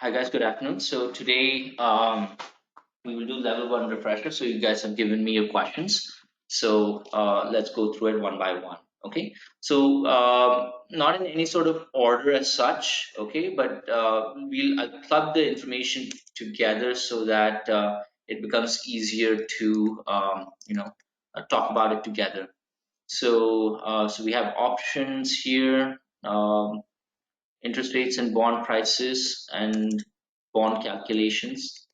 Hi guys, good afternoon. So today we will do level one refresher. So you guys have given me your questions. So let's go through it one by one. Okay. So not in any sort of order as such. Okay, but I'll club the information together so that it becomes easier to talk about it together. So we have options here. Interest rates and bond prices and bond calculations.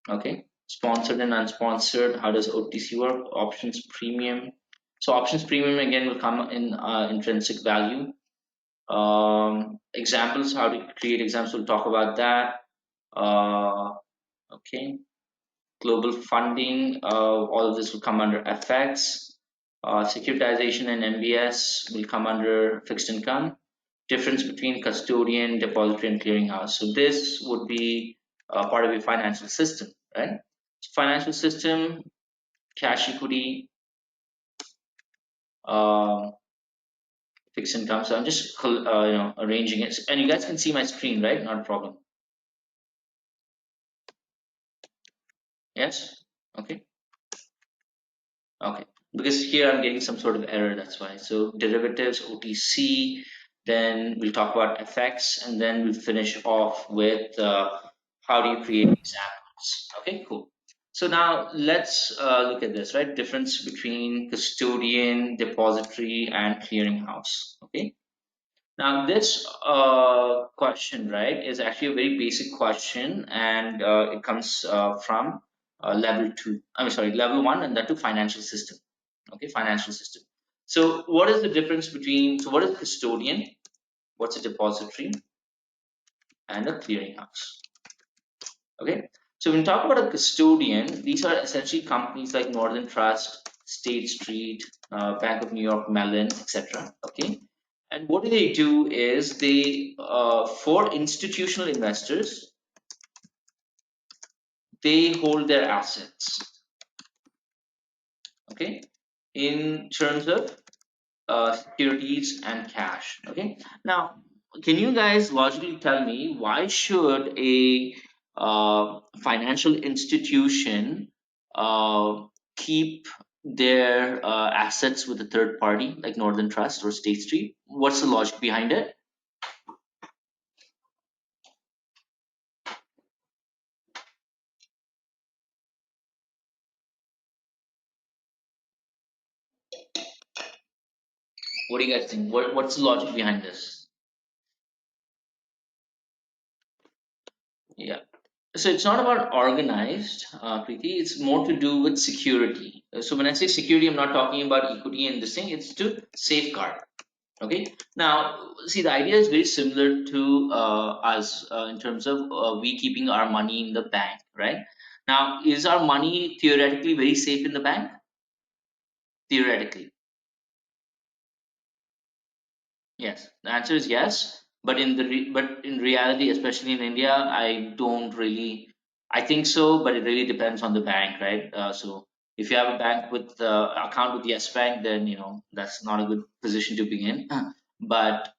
Okay, sponsored and unsponsored. How does OTC work? Options premium. So options premium again will come in intrinsic value. Examples, how to create examples. We'll talk about that. Okay, global funding. All of this will come under FX. Securitization and MBS will come under fixed income. Difference between custodian, depository, and clearinghouse. So this would be part of your financial system, right? So financial system, cash equity, um, fixed income. So I'm just arranging it, and you guys can see my screen, right? Not a problem. Yes. Okay. Okay. Because here I'm getting some sort of error. That's why. So derivatives, OTC. Then we'll talk about FX, and then we'll finish off with how do you create examples. Okay, cool. So now let's look at this, right? Difference between custodian, depository, and clearinghouse. Okay. Now this question, right, is actually a very basic question, and it comes from level two. I'm sorry, level one, and that to financial system. Okay, financial system. So what is the difference between? So what is a custodian? What's a depository? And a clearinghouse? Okay, so when we talk about a custodian, these are essentially companies like Northern Trust, State Street, Bank of New York Mellon, etc. Okay, and what they do is they, for institutional investors, they hold their assets. Okay, in terms of securities and cash. Okay, now can you guys logically tell me why should a financial institution uh, keep their assets with a third party like Northern Trust or State Street? What's the logic behind it? What do you guys think? What's the logic behind this? Yeah. So it's not about organized, Preeti. It's more to do with security. So when I say security, I'm not talking about equity and this thing. It's to safeguard. Okay. Now, see, the idea is very similar to us in terms of we keeping our money in the bank, right? Now, is our money theoretically very safe in the bank? Theoretically, yes. The answer is yes. But but in reality, especially in India, I don't really. I think so, but it really depends on the bank, right? So if you have a bank with account with Yes Bank, then that's not a good position to be in. But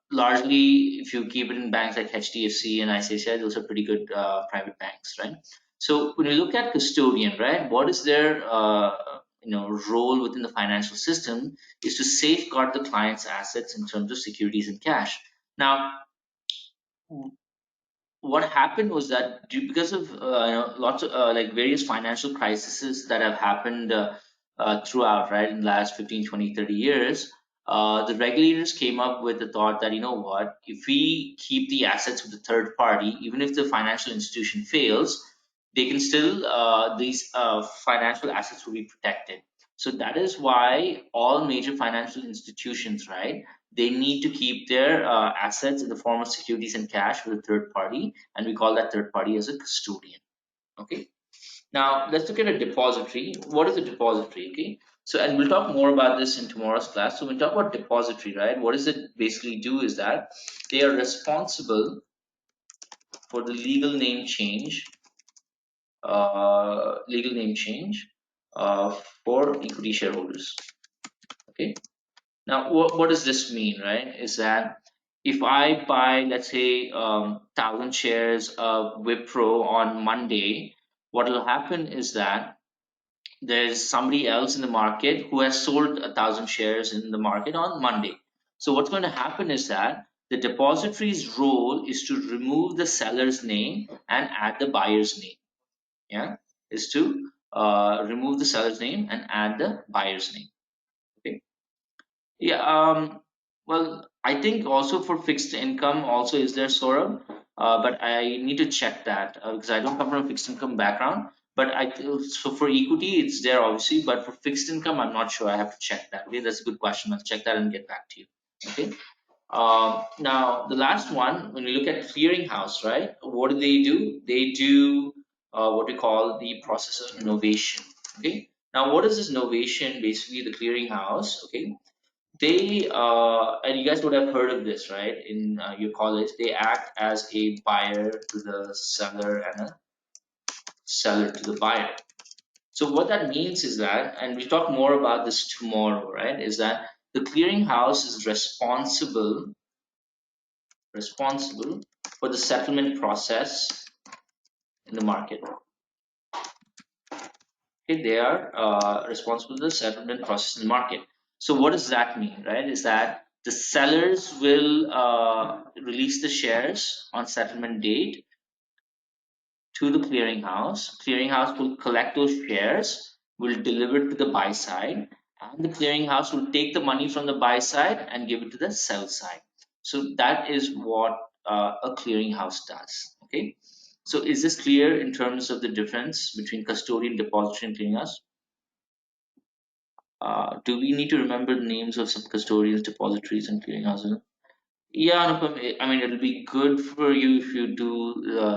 largely, if you keep it in banks like HDFC and ICICI, those are pretty good private banks, right? So when you look at custodian, right, what is their role within the financial system is to safeguard the client's assets in terms of securities and cash. Now, what happened was that because of lots of like various financial crises that have happened throughout, right, in the last 15, 20, 30 years, the regulators came up with the thought that, you know what, if we keep the assets with the third party, even if the financial institution fails, they can still these financial assets will be protected. So that is why all major financial institutions, right, they need to keep their assets in the form of securities and cash with a third party, and we call that third party as a custodian. Okay. Now let's look at a depository. What is a depository? Okay. So, and we'll talk more about this in tomorrow's class. So when we talk about depository, right, what does it basically do is that they are responsible for the legal name change uh, for equity shareholders. Okay. Now, what does this mean, right? Is that if I buy, let's say, 1,000 shares of Wipro on Monday, what will happen is that there's somebody else in the market who has sold 1,000 shares in the market on Monday. So what's going to happen is that the depository's role is to remove the seller's name and add the buyer's name. Yeah, is to remove the seller's name and add the buyer's name. Okay. Yeah. Well, I think also for fixed income also is there, Saurabh, but I need to check that because I don't come from a fixed income background. But so for equity it's there obviously, but for fixed income I'm not sure. I have to check that. Okay, that's a good question. I'll check that and get back to you. Okay. Now the last one, when we look at clearinghouse, right? What do? They do what we call the process of innovation. Okay. Now, what is this innovation? Basically, the clearinghouse. Okay, they and you guys would have heard of this, right? In your college, they act as a buyer to the seller and a seller to the buyer. So what that means is that, and we'll talk more about this tomorrow, right? Is that the clearinghouse is responsible for the settlement process in the market. Okay, they are responsible for the settlement process in the market. So what does that mean, right? Is that the sellers will release the shares on settlement date to the clearinghouse. Clearinghouse will collect those shares, will deliver to the buy side, and the clearinghouse will take the money from the buy side and give it to the sell side. So that is what a clearinghouse does. Okay. So is this clear in terms of the difference between custodian, depository, and clearinghouse? Do we need to remember the names of some custodians, depositories, and clearinghouses? Yeah, Anupam, I mean, it'll be good for you if you do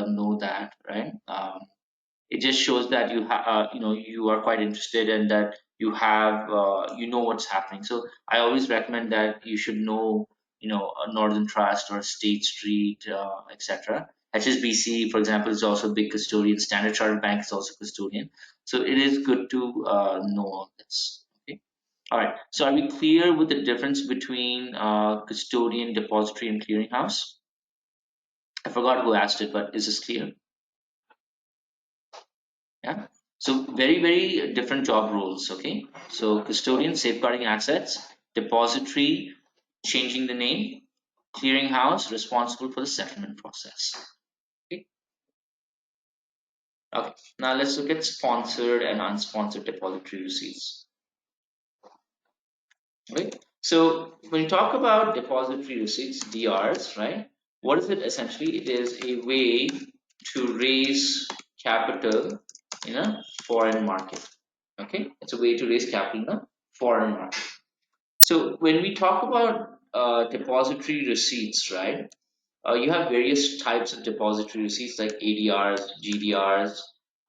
know that, right? It just shows that you are quite interested and that you know what's happening. So I always recommend that you should know, a Northern Trust or State Street, etc. HSBC, for example, is also a big custodian. Standard Chartered Bank is also custodian. So it is good to know all this. Okay. All right. So are we clear with the difference between custodian, depository, and clearinghouse? I forgot who asked it, but is this clear? Yeah. So very, very different job roles. Okay. So custodian, safeguarding assets, depository, changing the name, clearinghouse, responsible for the settlement process. Okay. Okay. Now let's look at sponsored and unsponsored depository receipts. Right. So when you talk about depository receipts, DRs, right? What is it essentially? It is a way to raise capital in a foreign market. Okay, it's a way to raise capital in a foreign market. So when we talk about depository receipts, right? You have various types of depository receipts like ADRs, GDRs,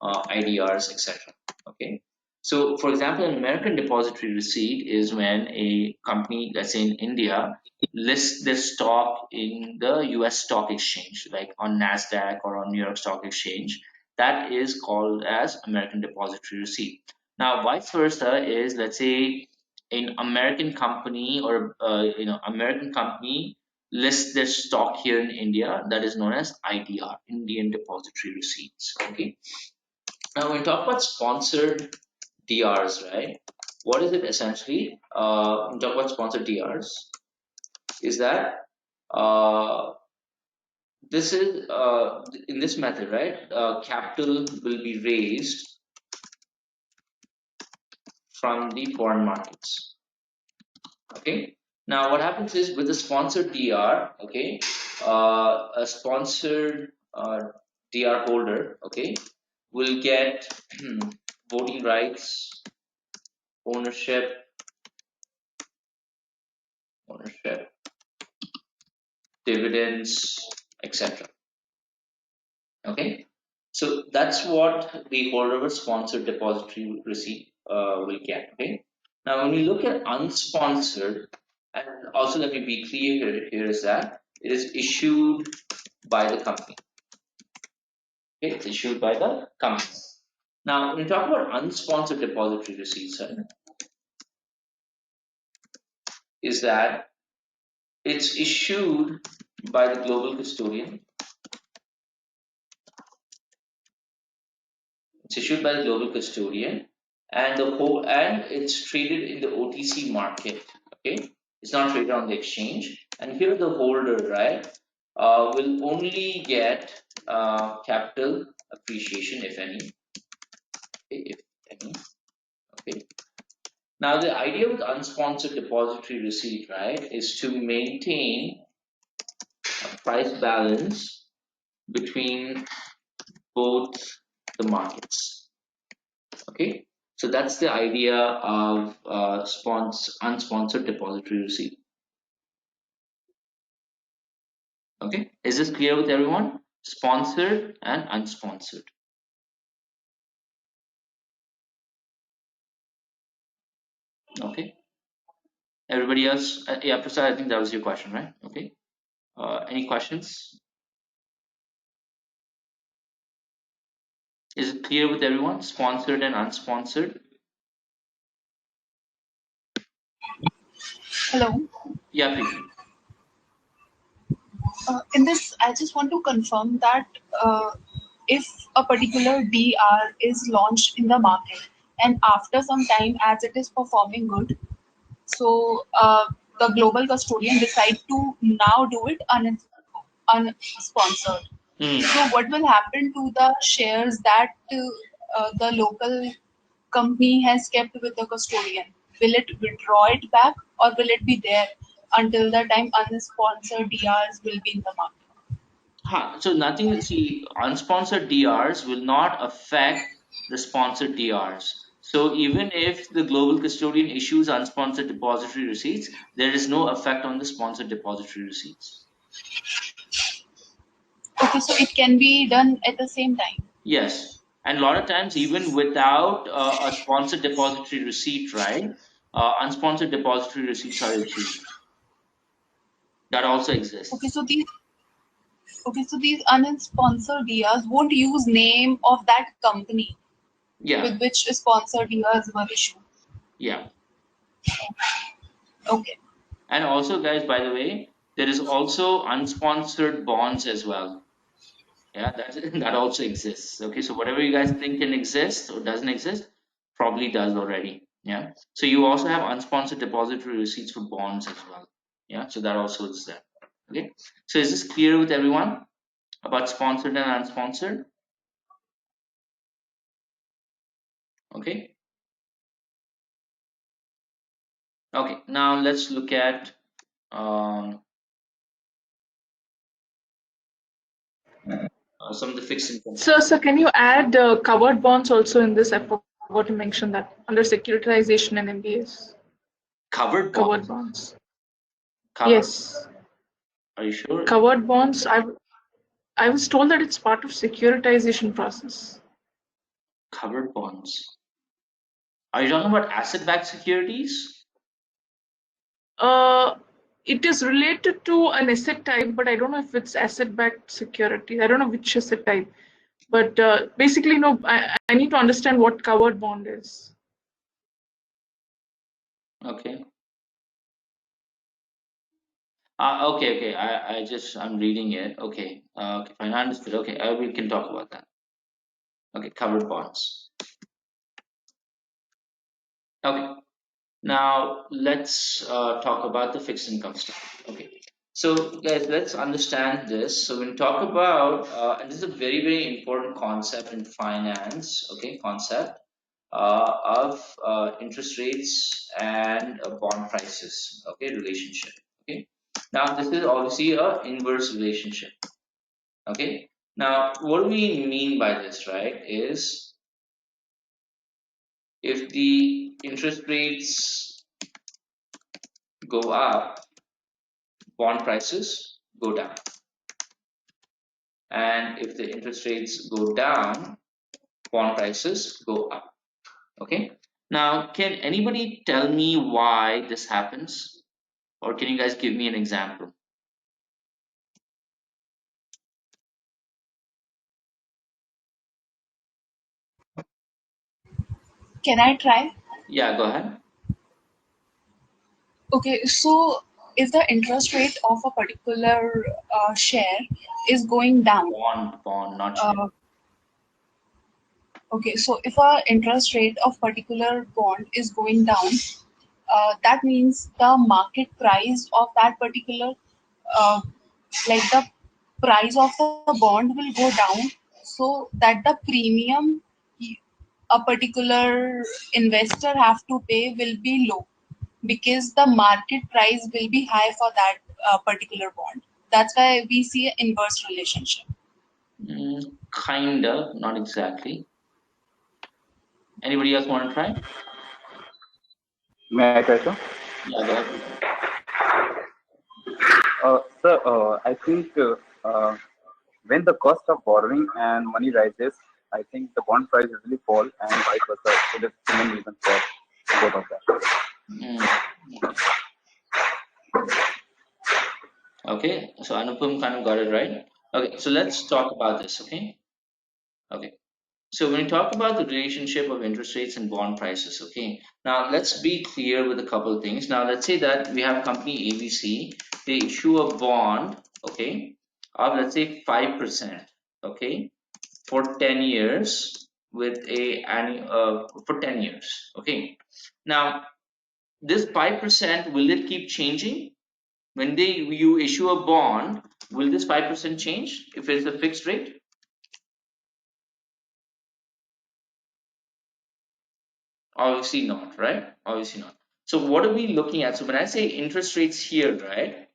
IDRs, etc. Okay. So, for example, an American depository receipt is when a company, let's say in India, lists their stock in the US stock exchange, like on NASDAQ or on New York Stock Exchange. That is called as American depository receipt. Now, vice versa is, let's say, an American company or American company lists their stock here in India, that is known as IDR, Indian Depository Receipts. Okay. Now, when we talk about sponsored DRs, right? What is it essentially? When we talk about sponsored DRs, is that uh, this is in this method, right? Capital will be raised from the foreign markets. Okay. Now, what happens is with the sponsored DR, okay, a sponsored DR holder, okay, will get voting rights, ownership, ownership, dividends, etc. Okay, so that's what the holder of a sponsored depository receipt will get. Okay, now when we look at unsponsored, and also let me be clear here is that it is issued by the company. Okay, it's issued by the company. Now, when we talk about unsponsored depository receipts, right, is that It's issued by the global custodian. It's issued by the global custodian, and it's traded in the OTC market. Okay, it's not traded on the exchange. And here the holder, right, will only get capital appreciation if any. Okay, if any. Okay. Now the idea with unsponsored depository receipt, right, is to maintain a price balance between both the markets. Okay, so that's the idea of unsponsored depository receipt. Okay, is this clear with everyone? Sponsored and unsponsored. Okay, everybody else? Yeah, Prasad, I think that was your question, right? Okay, any questions? Is it clear with everyone? Sponsored and unsponsored? Hello. Yeah, Preeti. In this, I just want to confirm that if a particular DR is launched in the market and after some time, as it is performing good, so the global custodian decide to now do it unsponsored. Hmm. So what will happen to the shares that the local company has kept with the custodian? Will it withdraw it back or will it be there until the time unsponsored DRs will be in the market? So nothing, see, unsponsored DRs will not affect the sponsored DRs. So even if the global custodian issues unsponsored depository receipts, there is no effect on the sponsored depository receipts. Okay, so it can be done at the same time. Yes, and a lot of times even without a sponsored depository receipt, right? Unsponsored depository receipts are issued. That also Okay, exists. so these unsponsored DRs won't use name of that company Yeah, with which sponsored DRs were issued. yeah. Okay. And also, guys, by the way, there is also unsponsored bonds as well. Yeah, that also exists. Okay, so whatever you guys think can exist or doesn't exist, probably does already. Yeah. So you also have unsponsored depository receipts for bonds as well. Yeah, so that also is there. Okay. So is this clear with everyone about sponsored and unsponsored? Okay. Okay. Now let's look at um, some of the fixed income stuff. So can you add covered bonds also in this? I forgot to mention that under securitization and MBS. Covered Covered bonds. bonds. Covered. Yes. Are you sure? Covered bonds. I was told that it's part of securitization process. Covered bonds. Are you talking about asset-backed securities? Uh, it is related to an asset type, but I don't know if it's asset-backed security. I don't know which asset type. But basically, no, I need to understand what covered bond is. Okay. Okay. I'm reading it. Okay. Okay, fine. I understood. Okay, we can talk about that. Okay, covered bonds. Okay. Now let's talk about the fixed income stuff. Okay. So guys, let's understand this. So when we talk about, and this is a very important concept in finance. Okay, concept of interest rates and bond prices. Okay, relationship. Okay. Now this is obviously a inverse relationship. Okay. Now, what we mean by this, right, is if the interest rates go up, bond prices go down. And if the interest rates go down, bond prices go up. Okay. Now, can anybody tell me why this happens? Or can you guys give me an example? Can I try? Yeah, go ahead. Okay, so if the interest rate of a particular share is going down. Bond, not share. Okay, so if a interest rate of particular bond is going down, that means the market price of that particular, uh, like the price of the bond will go down, so that the premium a particular investor have to pay will be low because the market price will be high for that particular bond. That's why we see an inverse relationship. Kinda, not exactly. Anybody else want to try? May I try, sir? Yeah, go ahead. Prashant. Sir, I think when the cost of borrowing and money rises, I think the bond price usually fall and vice versa. So that's the main reason for both of that. Okay. Okay, so Anupam kind of got it right. Okay, so let's talk about this. Okay. So when we talk about the relationship of interest rates and bond prices, okay, now let's be clear with a couple of things. Now let's say that we have company ABC, they issue a bond, okay, of let's say 5%, okay, for 10 years with a for 10 years, okay. Now this 5%, will it keep changing? When you issue a bond, will this 5% change if it's a fixed rate? Obviously not, right? Obviously not. So what are we looking at? So when I say interest rates here, right,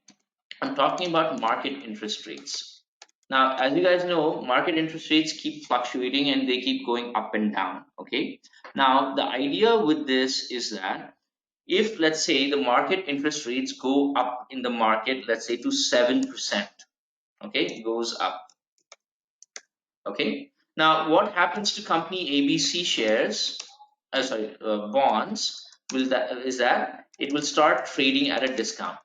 I'm talking about market interest rates. Now, as you guys know, market interest rates keep fluctuating and they keep going up and down, okay? Now, the idea with this is that if, let's say, the market interest rates go up in the market, let's say to 7%, okay, goes up, okay? Now, what happens to company ABC shares, bonds, is that it will start trading at a discount.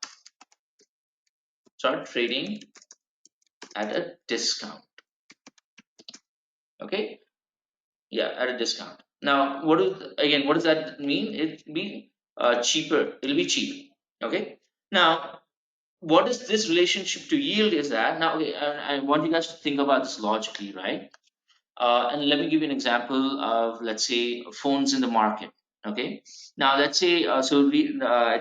Start trading at a discount. Okay, yeah, at a discount. Now, what does that mean? It'll be cheaper. It'll be cheap. Okay. Now, what is this relationship to yield? Is that now? Okay, I want you guys to think about this logically, right? And let me give you an example of, let's say, phones in the market. Okay. Now, let's say, I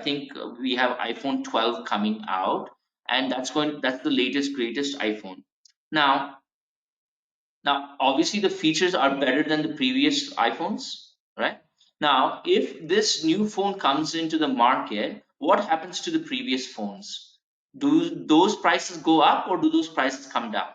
think we have iPhone 12 coming out, and that's the latest, greatest iPhone. Now, obviously, the features are better than the previous iPhones, right? Now, if this new phone comes into the market, what happens to the previous phones? Do those prices go up or do those prices come down?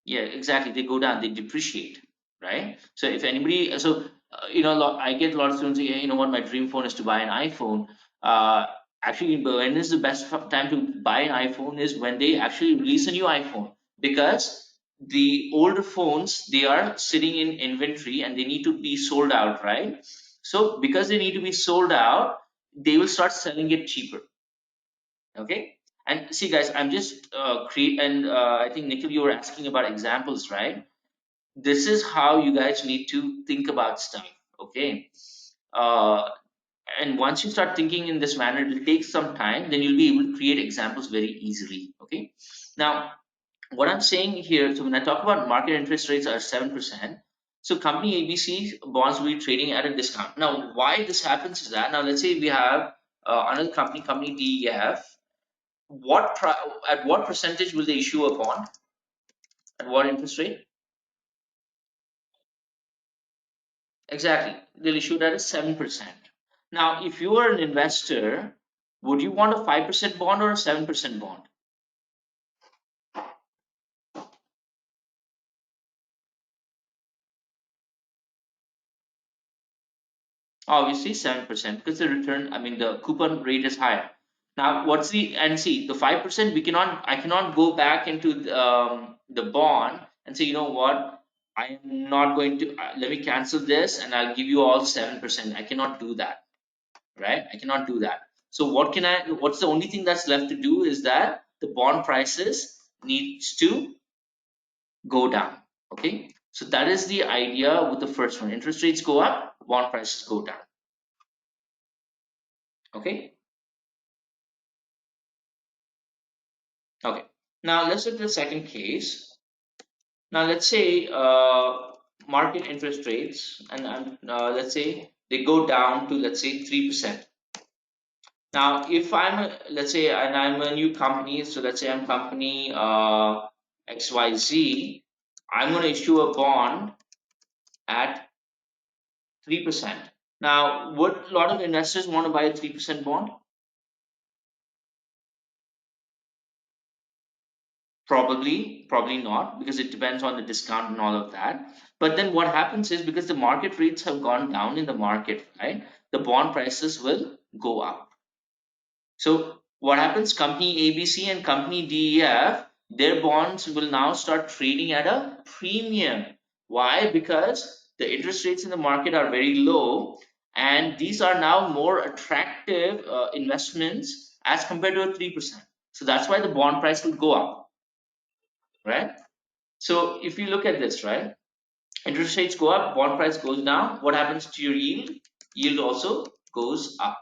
Yeah, exactly. They go down, they depreciate, right? So if anybody, I get a lot of students say, "Hey, you know what, my dream phone is to buy an iPhone." Uh, Actually, when is the best time to buy an iPhone is when they actually release a new iPhone, because the older phones, they are sitting in inventory and they need to be sold out, right? So because they need to be sold out, they will start selling it cheaper. Okay. And see, guys, I'm just create and I think Nikhil, you were asking about examples, right? This is how you guys need to think about stuff. Okay. uh, and once you start thinking in this manner, it will take some time, then you'll be able to create examples very easily. Okay. Now, what I'm saying here, so when I talk about market interest rates are 7%, so company ABC bonds will be trading at a discount. Now, why this happens is that, now let's say we have another company DEF. At what percentage will they issue a bond? At what interest rate? Exactly, they'll issue it at a 7%. Now, if you are an investor, would you want a 5% bond or a 7% bond? Obviously 7%, because the return, I mean, the coupon rate is higher. Now, what's the, and see, the 5%, I cannot go back into the bond and say, you know what, I am not going to, let me cancel this and I'll give you all 7%. I cannot do that, right? I cannot do that. So what's the only thing that's left to do is that the bond prices needs to go down. Okay. So that is the idea with the first one. Interest rates go up, bond prices go down. Okay. Okay. Now let's look at the second case. Now let's say market interest rates, and let's say they go down to, let's say, 3%. Now, if let's say, and I'm a new company, so let's say I'm company XYZ, I'm going to issue a bond at 3%. Now, would a lot of investors want to buy a 3% bond? Probably not, because it depends on the discount and all of that. But then what happens is, because the market rates have gone down in the market, right? The bond prices will go up. So what happens? Company ABC and company DEF, their bonds will now start trading at a premium. Why? Because the interest rates in the market are very low, and these are now more attractive investments as compared to a 3%. So that's why the bond price will go up, right? So if you look at this, right, interest rates go up, bond price goes down. What happens to your yield? Yield also goes up.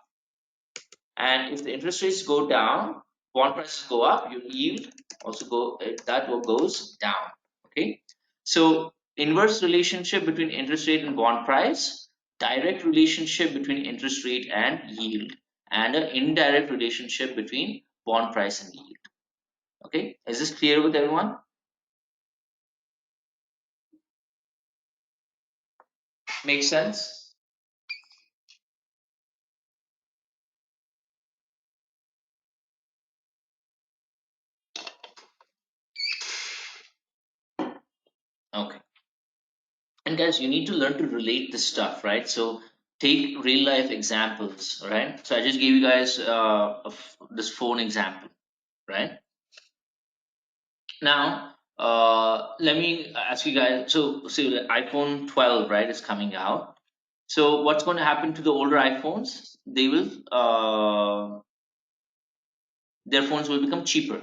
And if the interest rates go down, bond prices go up, your yield also goes down. Okay, so inverse relationship between interest rate and bond price, direct relationship between interest rate and yield, and an indirect relationship between bond price and yield. Okay, is this clear with everyone? Make sense? Okay. And guys, you need to learn to relate this stuff, right? So take real life examples, right? So I just gave you guys this phone example, right? Now, let me ask you guys. So, see, the iPhone 12, right, is coming out. So, what's going to happen to the older iPhones? Their phones will become cheaper.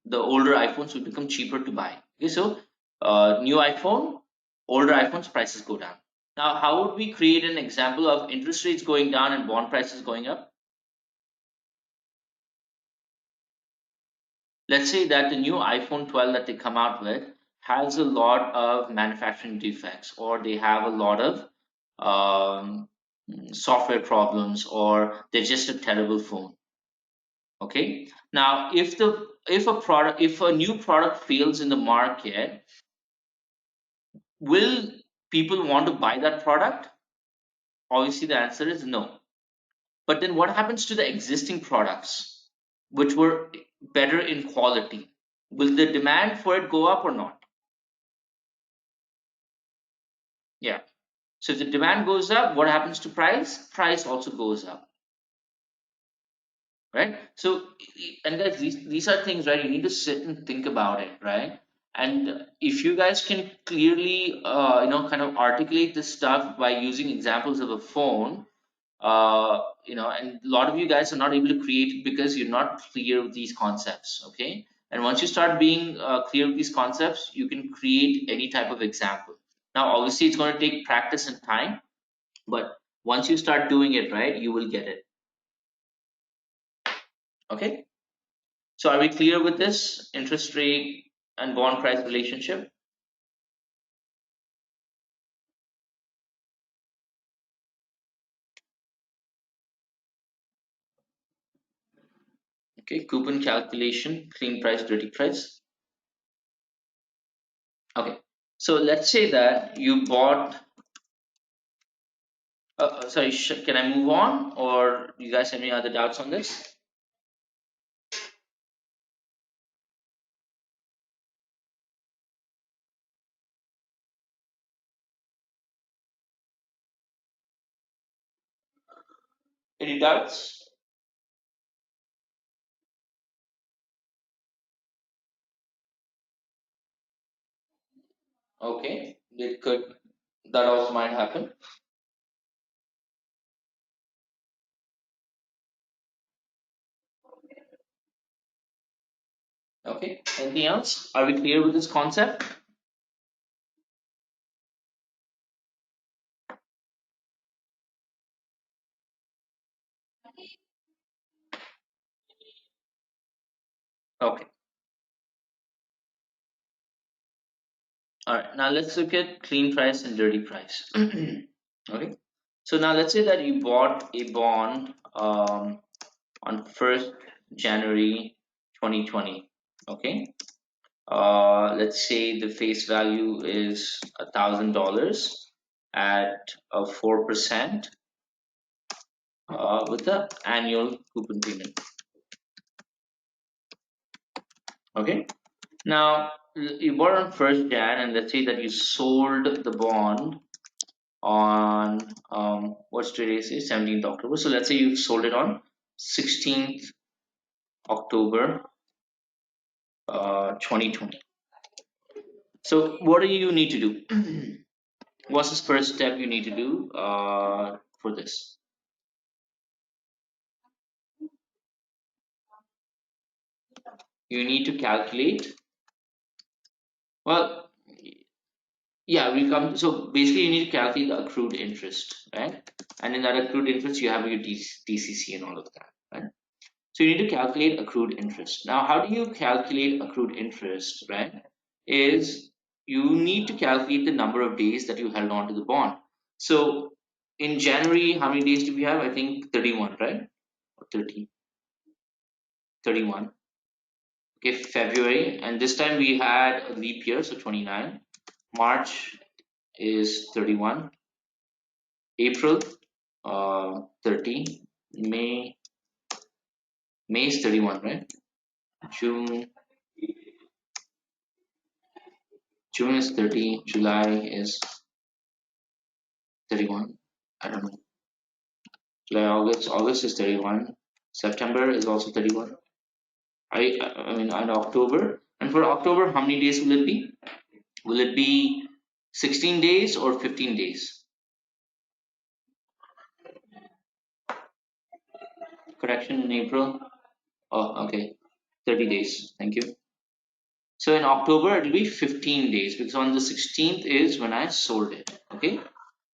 The older iPhones will become cheaper to buy. Okay, so new iPhone, older iPhones prices go down. Now, how would we create an example of interest rates going down and bond prices going up? Let's say that the new iPhone 12 that they come out with has a lot of manufacturing defects, or they have a lot of um, software problems, or they're just a terrible phone. Okay. Now, if a new product fails in the market, will people want to buy that product? Obviously, the answer is no. But then what happens to the existing products, which were better in quality? Will the demand for it go up or not? Yeah. So if the demand goes up, what happens to price? Price also goes up, right? So, and guys, these are things, right? You need to sit and think about it, right? And if you guys can clearly, kind of articulate this stuff by using examples of a phone, and a lot of you guys are not able to create because you're not clear with these concepts. Okay, and once you start being clear with these concepts, you can create any type of example. Now, obviously, it's going to take practice and time, but once you start doing it, right, you will get it. Okay, so are we clear with this interest rate and bond price relationship? Okay, coupon calculation, clean price, dirty price. Okay, so let's say that you bought sorry, can I move on, or you guys have any other doubts on this? Any doubts? Okay, that also might happen. Okay, anything else? Are we clear with this concept? Okay. All right. Now let's look at clean price and dirty price. Okay. So now let's say that you bought a bond on 1st January 2020. Okay. Let's say the face value is $1,000 at 4% with the annual coupon payment. Okay. Now you bought on 1st Jan, and let's say that you sold the bond on what's today? Say 17th October. So let's say you sold it on 16th October 2020. So what do you need to do? What's the first step you need to do for this? You need to calculate. Well, yeah, we come. So basically, you need to calculate the accrued interest, right? And in that accrued interest, you have your DCC and all of that, right? So you need to calculate accrued interest. Now, how do you calculate accrued interest, right? Is you need to calculate the number of days that you held on to the bond. So in January, how many days do we have? I think 31, right? Or 30, 31. Okay, February, and this time we had a leap year, so 29. March is 31. April, 30. May is 31, right? June, June is 30. July is 31. I don't know. July, August is 31. September is also 31. I mean, and October. And for October, how many days will it be? Will it be 16 days or 15 days? Correction in April. Oh, okay. 30 days. Thank you. So in October, it will be 15 days because on the 16th is when I sold it. Okay.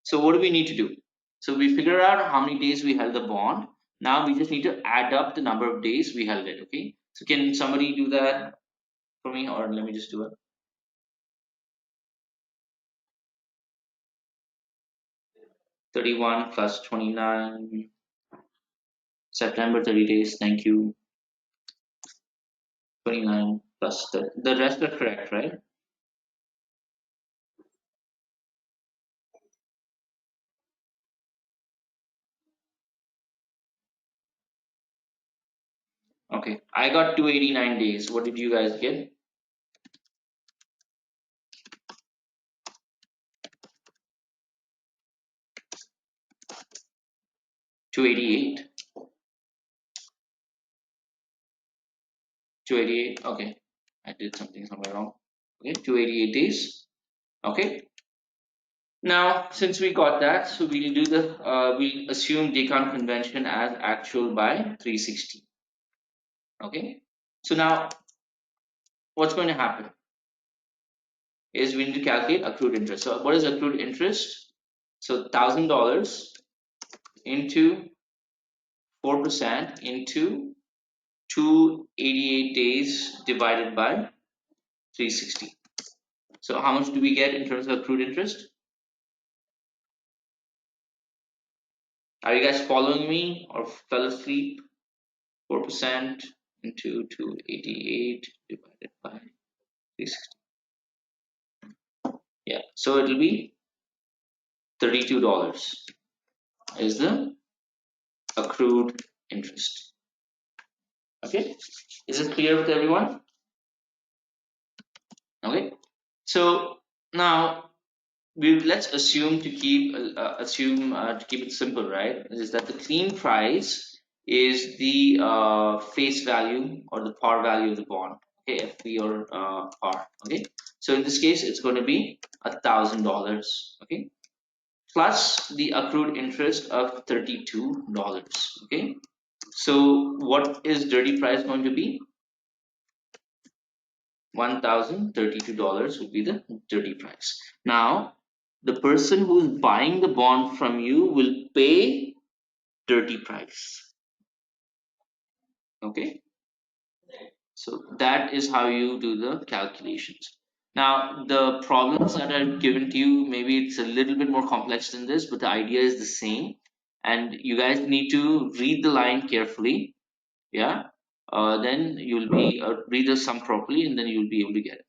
So what do we need to do? So we figure out how many days we held the bond. Now we just need to add up the number of days we held it. Okay. So can somebody do that for me, or let me just do it? 31 plus 29. September 30 days. Thank you. 29 plus the rest are correct, right? Okay. I got 289 days. What did you guys get? 288. 288. Okay. I did something somewhere wrong. Okay. 288 days. Okay. Now, since we got that, so we'll do we'll assume decon convention as actual by 360. Okay. So now, what's going to happen is we need to calculate accrued interest. So what is accrued interest? So $1,000 into 4% into 288 days divided by 360. So how much do we get in terms of accrued interest? Are you guys following me or fell asleep? 4% into 288 divided by 360. Yeah, so it'll be $32 is the accrued interest. Okay, is it clear with everyone? Okay, so now let's assume to keep it simple, right? Is that the clean price is the face value or the par value of the bond, okay, FP or par, okay. So in this case, it's going to be $1,000, okay, plus the accrued interest of $32, okay. So what is dirty price going to be? $1,032 would be the dirty price. Now, the person who's buying the bond from you will pay dirty price. Okay. So that is how you do the calculations. Now, the problems that are given to you, maybe it's a little bit more complex than this, but the idea is the same. And you guys need to read the line carefully. Yeah. Then you'll be read the sum properly, and then you'll be able to get it.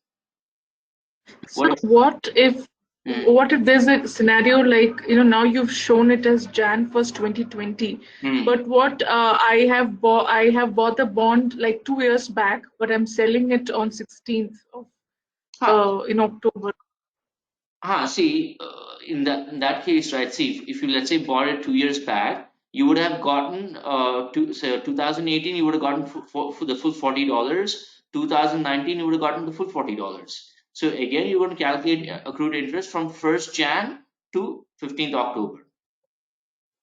So What if? Hmm, what if there's a scenario like, now you've shown it as Jan 1st, 2020, hmm. but what I have bought the bond like 2 years back, but I'm selling it on 16th of Huh. in October. See, in that case, right? See, if you let's say bought it 2 years back, you would have gotten say 2018, you would have gotten for the full $40. 2019, you would have gotten the full $40. So again, you're going to calculate accrued interest from 1st Jan to 15th October.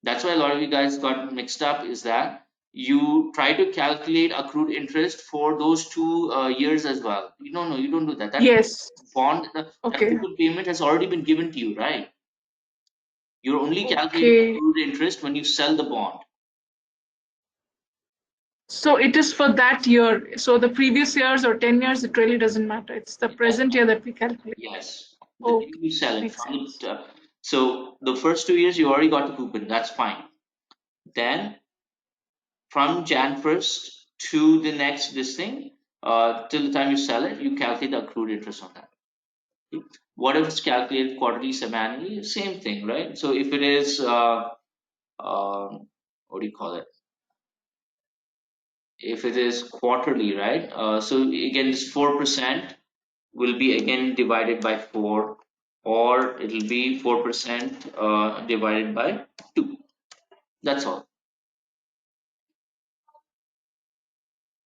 That's why a lot of you guys got mixed up. Is that you try to calculate accrued interest for those 2 years as well? No, you don't do that. That Yes. bond, that Okay. coupon payment has already been given to you, right? You're only calculating Okay. accrued interest when you sell the bond. So it is for that year. So the previous years or 10 years, it really doesn't matter. It's the Yes, present year that we calculate. yes. The day Okay. you sell it Makes from sense. so the first 2 years you already got the coupon. That's fine. Then from Jan 1st to the next this thing, till the time you sell it, you calculate the accrued interest on that. What if it's calculated quarterly, semi-annually? Same thing, right? So if it is, what do you call it? If it is quarterly, right? So again, this 4% will be again divided by 4, or it'll be 4% divided by 2. That's all.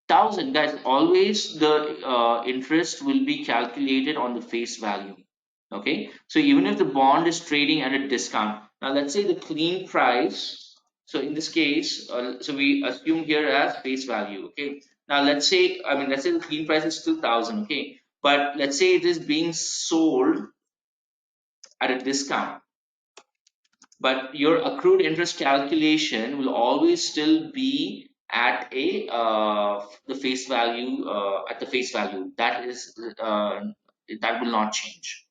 1,000, guys. Always the interest will be calculated on the face value. Okay, so even if the bond is trading at a discount, now let's say the clean price. So in this case, so we assume here as face value. Okay, now let's say the clean price is 2,000. Okay, but let's say it is being sold at a discount, but your accrued interest calculation will always still be at a the face value at the face value. That will not change.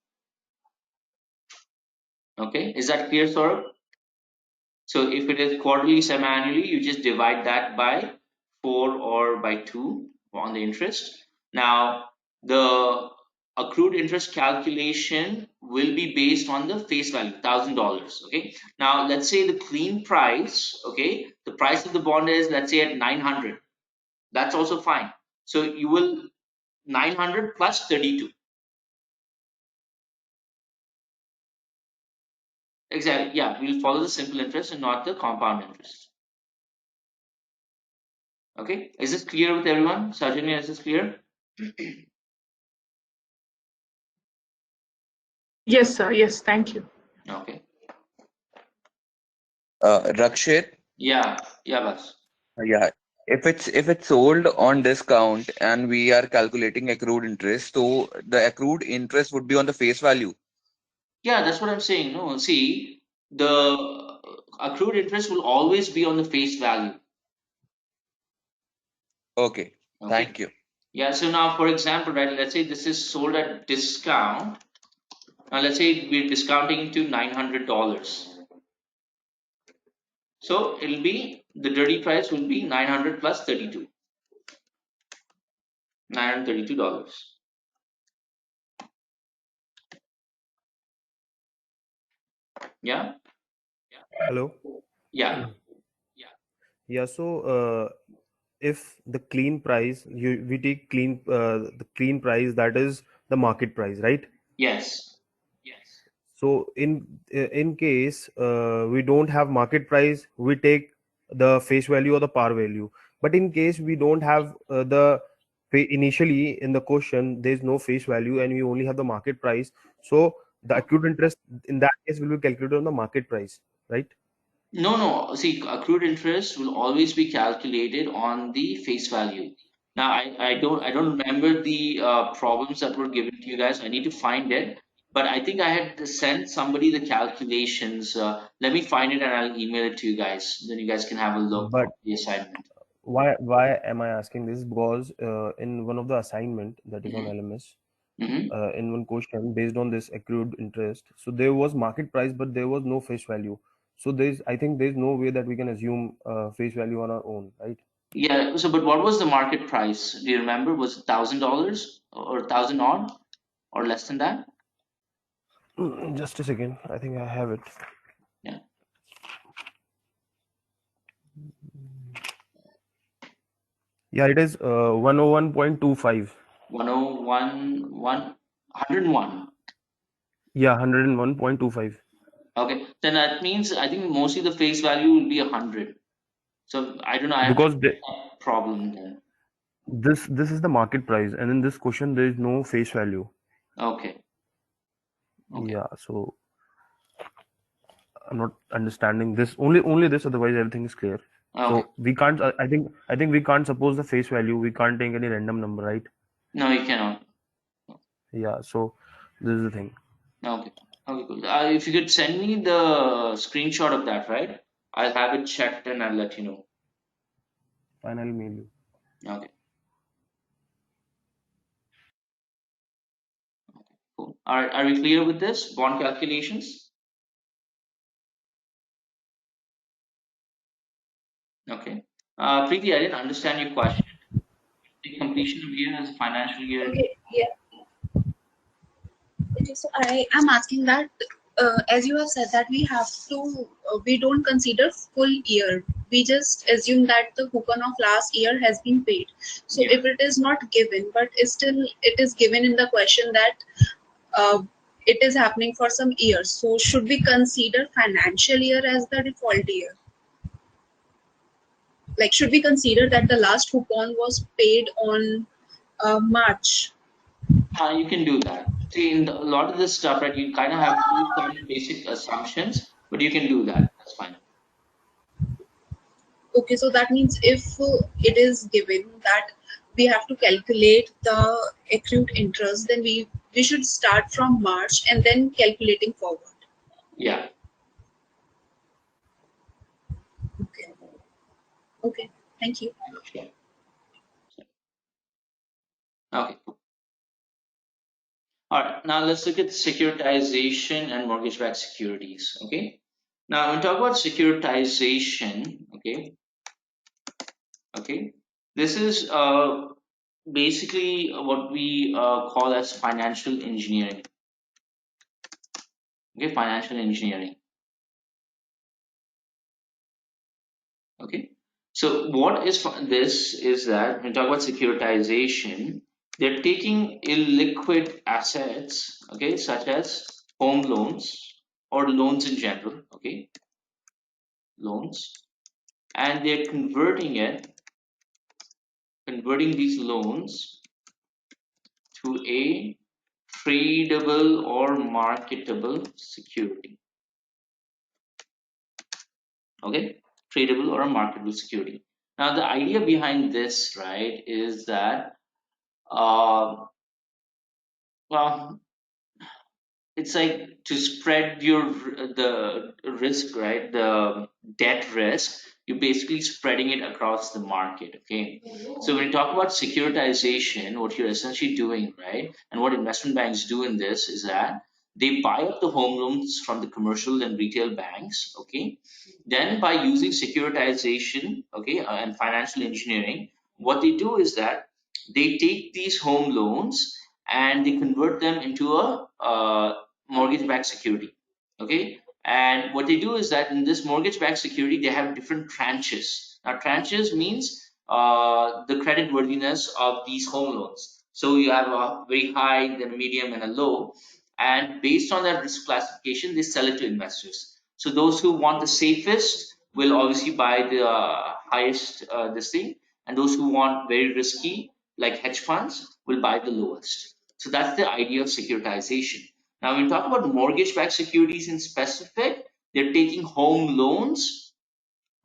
Okay, is that clear, Saurabh? So if it is quarterly, semi-annually, you just divide that by 4 or by 2 on the interest. Now, the accrued interest calculation will be based on the face value, $1,000. Okay. Now, let's say the clean price, okay, the price of the bond is, let's say, at 900. That's also fine. So you will 900 plus 32. Exactly. Yeah, we'll follow the simple interest and not the compound interest. Okay, is this clear with everyone? Sajanya, is this clear? Yes, sir. Yes. Thank you. Okay. Rakshit, Yeah, boss. yeah. If it's sold on discount and we are calculating accrued interest, so the accrued interest would be on the face value. Yeah, that's what I'm saying. No, see, the accrued interest will always be on the face value. Okay, Okay. thank you. Yeah, so now, for example, right, let's say this is sold at discount. Now, let's say we're discounting to $900. So it'll be the dirty price will be 900 plus 32, $932. Yeah, Hello. yeah, Yeah. So, if the clean price, we take the clean price, that is the market price, right? yes. So, in case we don't have market price, we take the face value or the par value. But in case we don't have initially in the question, there is no face value and we only have the market price. So the accrued interest in that case will be calculated on the market price, right? No, no. See, accrued interest will always be calculated on the face value. Now, I don't remember the problems that were given to you guys. I need to find it, but I think I had to send somebody the calculations. Let me find it and I'll email it to you guys. Then you guys can have a look But of the assignment. why am I asking this? Because in one of the assignment that is on Mhm. LMS, Mhm. in one question based on this accrued interest, so there was market price, but there was no face value. So I think there's no way that we can assume face value on our own, right? Yeah. So, but what was the market price? Do you remember? Was it $1,000 or 1,000 odd or less than that? Just a second. I think I have it. Yeah. Yeah, it is 101.25. 101, 101. Yeah, 101.25. Okay. Then that means I think mostly the face value will be 100. So I don't know. I Because have a problem there. this is the market price, and in this question there is no face value. Okay. Okay. Yeah, so I'm not understanding this. Only this. Otherwise, everything is clear. Okay. So we can't. I think we can't suppose the face value. We can't take any random number, right? No, you cannot. Yeah. So this is the thing. Okay. Okay, cool. If you could send me the screenshot of that, right? I'll have it checked and I'll let you know. Fine, I'll mail you. Okay. Cool. All right. Are we clear with this? Bond calculations? Okay. Preeti, I didn't understand your question. The completion of year as a financial year. Okay, yeah. Okay, so I am asking that, as you have said that we don't consider full year. We just assume that the coupon of last year has been paid. So Yeah. if it is not given, but still it is given in the question that uh, it is happening for some years. So should we consider financial year as the default year? Like, should we consider that the last coupon was paid on March? You can do that. See, in a lot of this stuff, right, you kind of have to do some basic assumptions, but you can do that. That's fine. Okay, so that means if it is given that we have to calculate the accrued interest, then we should start from March and then calculating forward. Yeah. Okay. Okay. Thank you. Sure. Okay. All right. Now let's look at securitization and mortgage-backed securities. Okay. Now, when we talk about securitization, okay, this is basically what we call as financial engineering. Okay, financial engineering. Okay, so what is this is that when we talk about securitization, they're taking illiquid assets, okay, such as home loans or loans in general, okay, loans, and they're converting these loans to a tradable or marketable security. Okay, tradable or a marketable security. Now, the idea behind this, right, is that well, it's like to spread the risk, right, the debt risk, you're basically spreading it across the market. Okay, so when you talk about securitization, what you're essentially doing, right, and what investment banks do in this is that they buy up the home loans from the commercial and retail banks. Okay, then by using securitization, okay, and financial engineering, what they do is that they take these home loans and they convert them into a mortgage-backed security. Okay, and what they do is that in this mortgage-backed security, they have different tranches. Now, tranches means the credit worthiness of these home loans. So you have a very high, then a medium, and a low, and based on that risk classification, they sell it to investors. So those who want the safest will obviously buy the highest this thing, and those who want very risky, like hedge funds, will buy the lowest. So that's the idea of securitization. Now, when we talk about mortgage-backed securities in specific, they're taking home loans,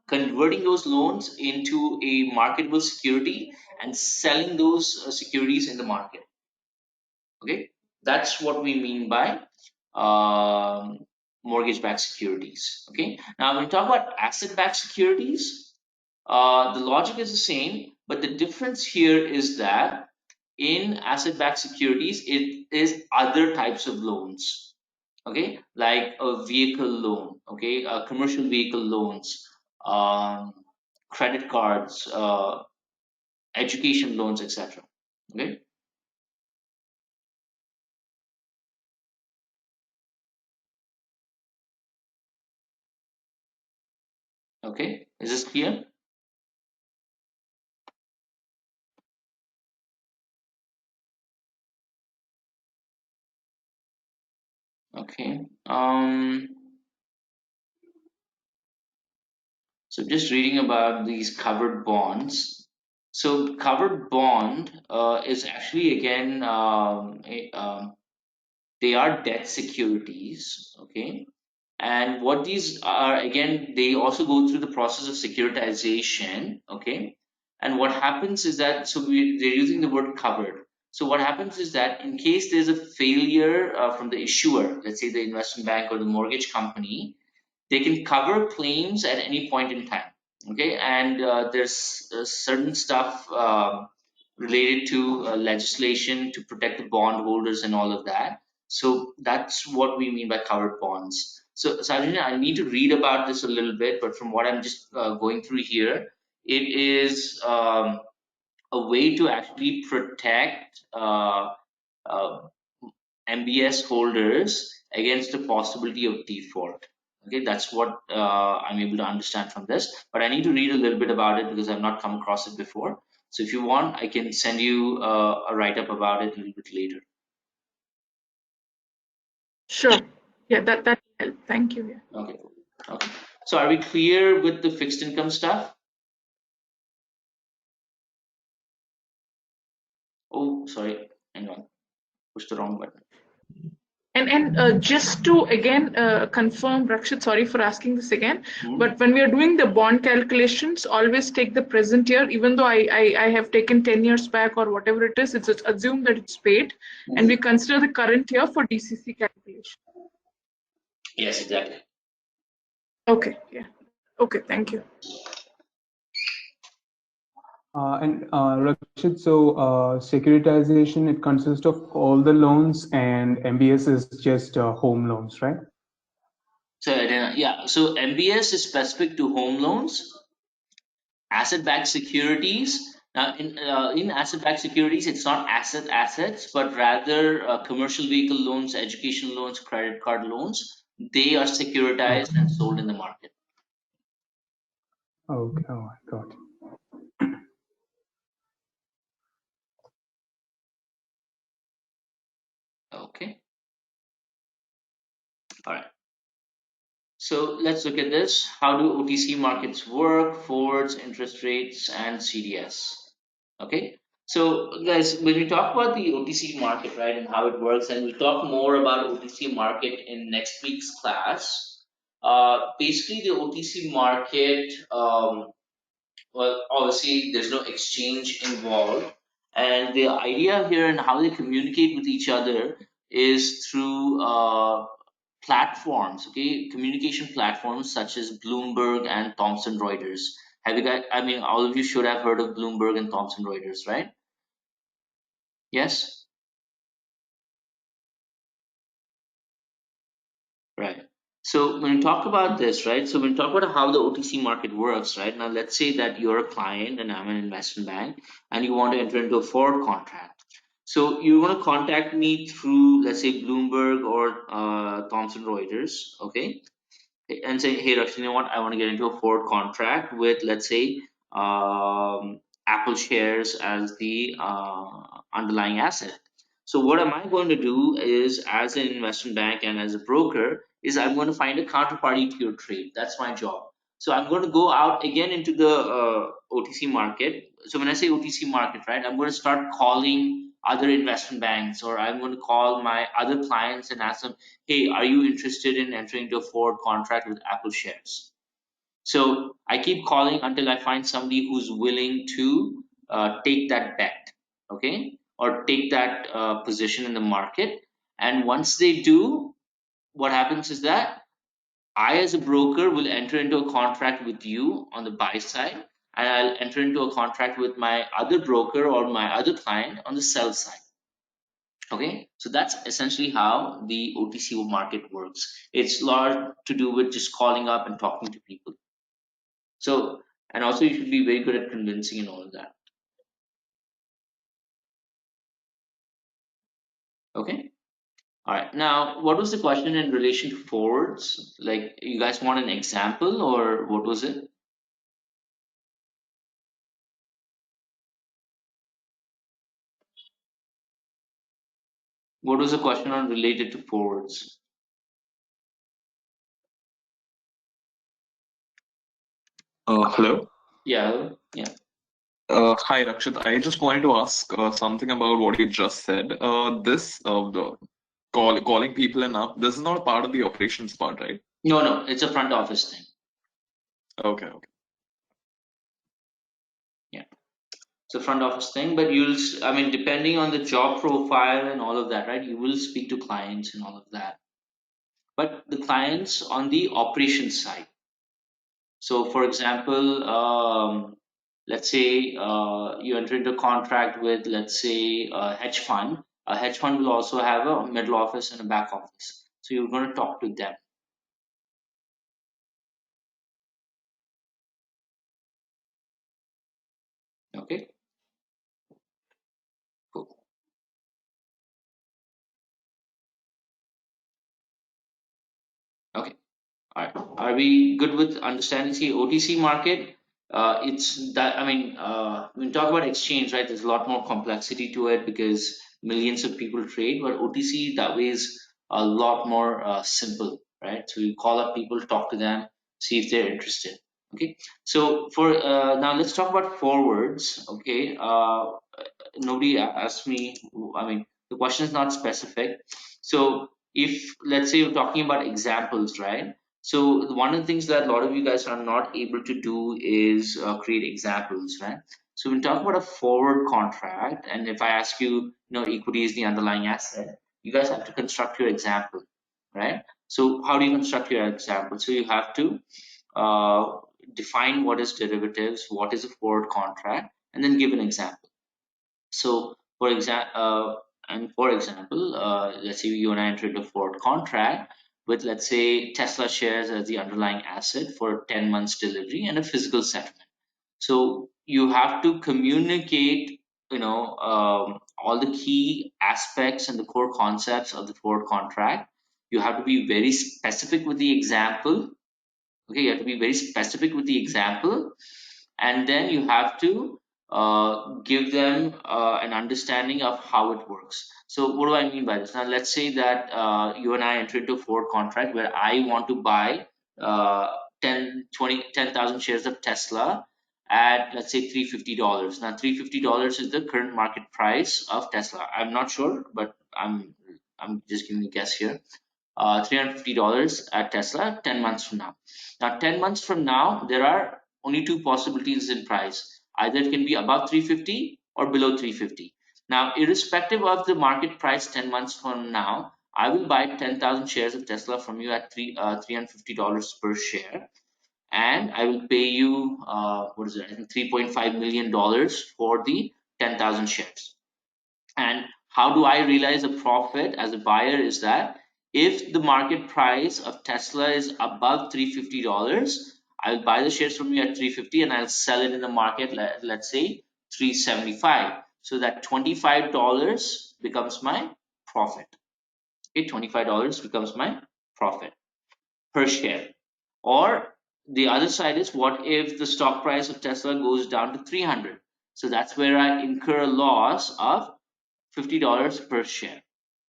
converting those loans into a marketable security, and selling those securities in the market. Okay, that's what we mean by mortgage-backed securities. Okay, now when we talk about asset-backed securities, The logic is the same, but the difference here is that in asset-backed securities, it is other types of loans. Okay, like a vehicle loan, okay, commercial vehicle loans, um, credit cards, education loans, etc. Okay, okay, is this clear? Okay. So just reading about these covered bonds. So covered bond is actually again they are debt securities, okay? And what these are, again, they also go through the process of securitization, okay? And what happens is that, they're using the word covered. So what happens is that in case there's a failure from the issuer, let's say the investment bank or the mortgage company, they can cover claims at any point in time. Okay, and there's certain stuff related to legislation to protect the bondholders and all of that. So that's what we mean by covered bonds. So Sarojini, I need to read about this a little bit, but from what I'm just going through here, it is a way to actually protect uh, MBS holders against the possibility of default. Okay, that's what I'm able to understand from this. But I need to read a little bit about it because I've not come across it before. So if you want, I can send you a write up about it a little bit later. Sure. Yeah, that help. Thank you. Yeah. Okay, okay. So are we clear with the fixed income stuff? Oh, sorry, hang on, pushed the wrong button. And just to again confirm, Rakshit, sorry for asking this again, Hmm? but when we are doing the bond calculations, always take the present year, even though I have taken 10 years back or whatever it is, it's assumed that it's paid, and we consider the current year for DCC calculation. Yes, exactly. Okay, yeah. Okay, thank you. And Rakshit, so securitization, it consists of all the loans, and MBS is just home loans, right? So yeah, so MBS is specific to home loans. Asset-backed securities. Now, in asset-backed securities, it's not assets, but rather commercial vehicle loans, education loans, credit card loans. They are securitized and sold in the market. Okay, oh, I got it. Okay. All right. So let's look at this. How do OTC markets work? Forwards, interest rates, and CDS. Okay. So guys, when we talk about the OTC market, right, and how it works, and we'll talk more about OTC market in next week's class. Basically, the OTC market, well, obviously, there's no exchange involved, and the idea here and how they communicate with each other is through platforms, okay, communication platforms such as Bloomberg and Thomson Reuters. Have you guys? I mean, all of you should have heard of Bloomberg and Thomson Reuters, right? Yes, right. So when we talk about this, right? So when we talk about how the OTC market works, right? Now let's say that you're a client and I'm an investment bank, and you want to enter into a forward contract. So you want to contact me through, let's say, Bloomberg or Thomson Reuters, okay? And say, hey, Rakshit, you know what? I want to get into a forward contract with, let's say, Apple shares as the underlying asset. So what am I going to do is, as an investment bank and as a broker, is I'm going to find a counterparty to your trade. That's my job. So I'm going to go out again into the OTC market. So when I say OTC market, right, I'm going to start calling other investment banks, or I'm going to call my other clients and ask them, hey, are you interested in entering into a forward contract with Apple shares? So I keep calling until I find somebody who's willing to take that bet, okay, or take that position in the market. And once they do, what happens is that I, as a broker, will enter into a contract with you on the buy side. and I'll enter into a contract with my other broker or my other client on the sell side. Okay, so that's essentially how the OTC market works. It's a lot to do with just calling up and talking to people. So, and also you should be very good at convincing and all of that. Okay. All right. Now, what was the question in relation to forwards? Like, you guys want an example or what was it? What was the question on related to forwards? Hello. Yeah. Yeah. Hi, Rakshit. I just wanted to ask something about what you just said. This the calling people and up. This is not a part of the operations part, right? No, it's a front office thing. Okay. Okay. Yeah. It's a front office thing, but I mean, depending on the job profile and all of that, right? You will speak to clients and all of that. But the clients on the operations side. So, for example, let's say you enter into a contract with, let's say, a hedge fund. A hedge fund will also have a middle office and a back office. So you're going to talk to them. Okay, cool. Okay. All right. Are we good with understanding? See, OTC market, it's that, I mean, when we talk about exchange, right, there's a lot more complexity to it because millions of people trade, but OTC that way is a lot more simple, right? So you call up people, talk to them, see if they're interested. Okay. So for now, let's talk about forwards. Okay. Nobody asked me, I mean, the question is not specific. So if, let's say, you're talking about examples, right? So one of the things that a lot of you guys are not able to do is create examples, right? So when we talk about a forward contract, and if I ask you, equity is the underlying asset, you guys have to construct your example, right? So how do you construct your example? So you have to uh, define what is derivatives, what is a forward contract, and then give an example. So, for example, let's say you and I entered a forward contract with, let's say, Tesla shares as the underlying asset for 10 months delivery and a physical settlement. So you have to communicate, all the key aspects and the core concepts of the forward contract. You have to be very specific with the example. Okay, you have to be very specific with the example, and then you have to give them an understanding of how it works. So what do I mean by this? Now let's say that you and I enter into a forward contract where I want to buy uh, 10,000 shares of Tesla at, let's say, $350. Now $350 is the current market price of Tesla. I'm not sure, but I'm just giving a guess here. $350 at Tesla 10 months from now. Now, 10 months from now, there are only two possibilities in price. Either it can be above 350 or below 350. Now, irrespective of the market price 10 months from now, I will buy 10,000 shares of Tesla from you at $350 per share. And I will pay you, what is it? I think $3.5 million for the 10,000 shares. And how do I realize a profit as a buyer is that if the market price of Tesla is above $350, I'll buy the shares from you at 350 and I'll sell it in the market, let's say 375. So that $25 becomes my profit. Okay, $25 becomes my profit per share. Or the other side is, what if the stock price of Tesla goes down to 300? So that's where I incur a loss of $50 per share.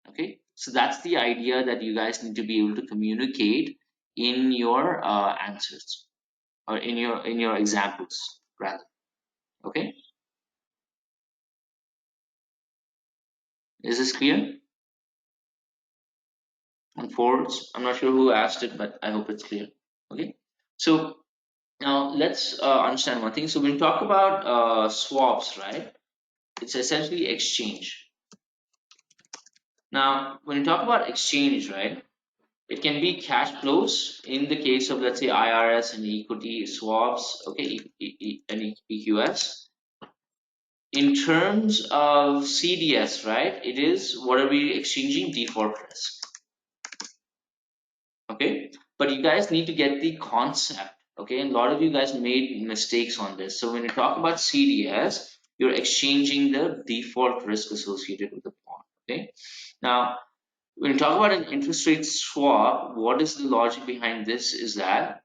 Okay, so that's the idea that you guys need to be able to communicate in your answers, or in your examples rather. Okay, is this clear on forwards? I'm not sure who asked it, but I hope it's clear. Okay, so now let's understand one thing. So when we talk about swaps, right, it's essentially exchange. Now when we talk about exchange, right, It can be cash flows in the case of, let's say, IRS and equity swaps, okay, and EQS. In terms of CDS, right, it is what are we exchanging? Default risk. Okay, but you guys need to get the concept. Okay, and a lot of you guys made mistakes on this. So when you talk about CDS, you're exchanging the default risk associated with the bond. Okay, now when you talk about an interest rate swap, what is the logic behind this is that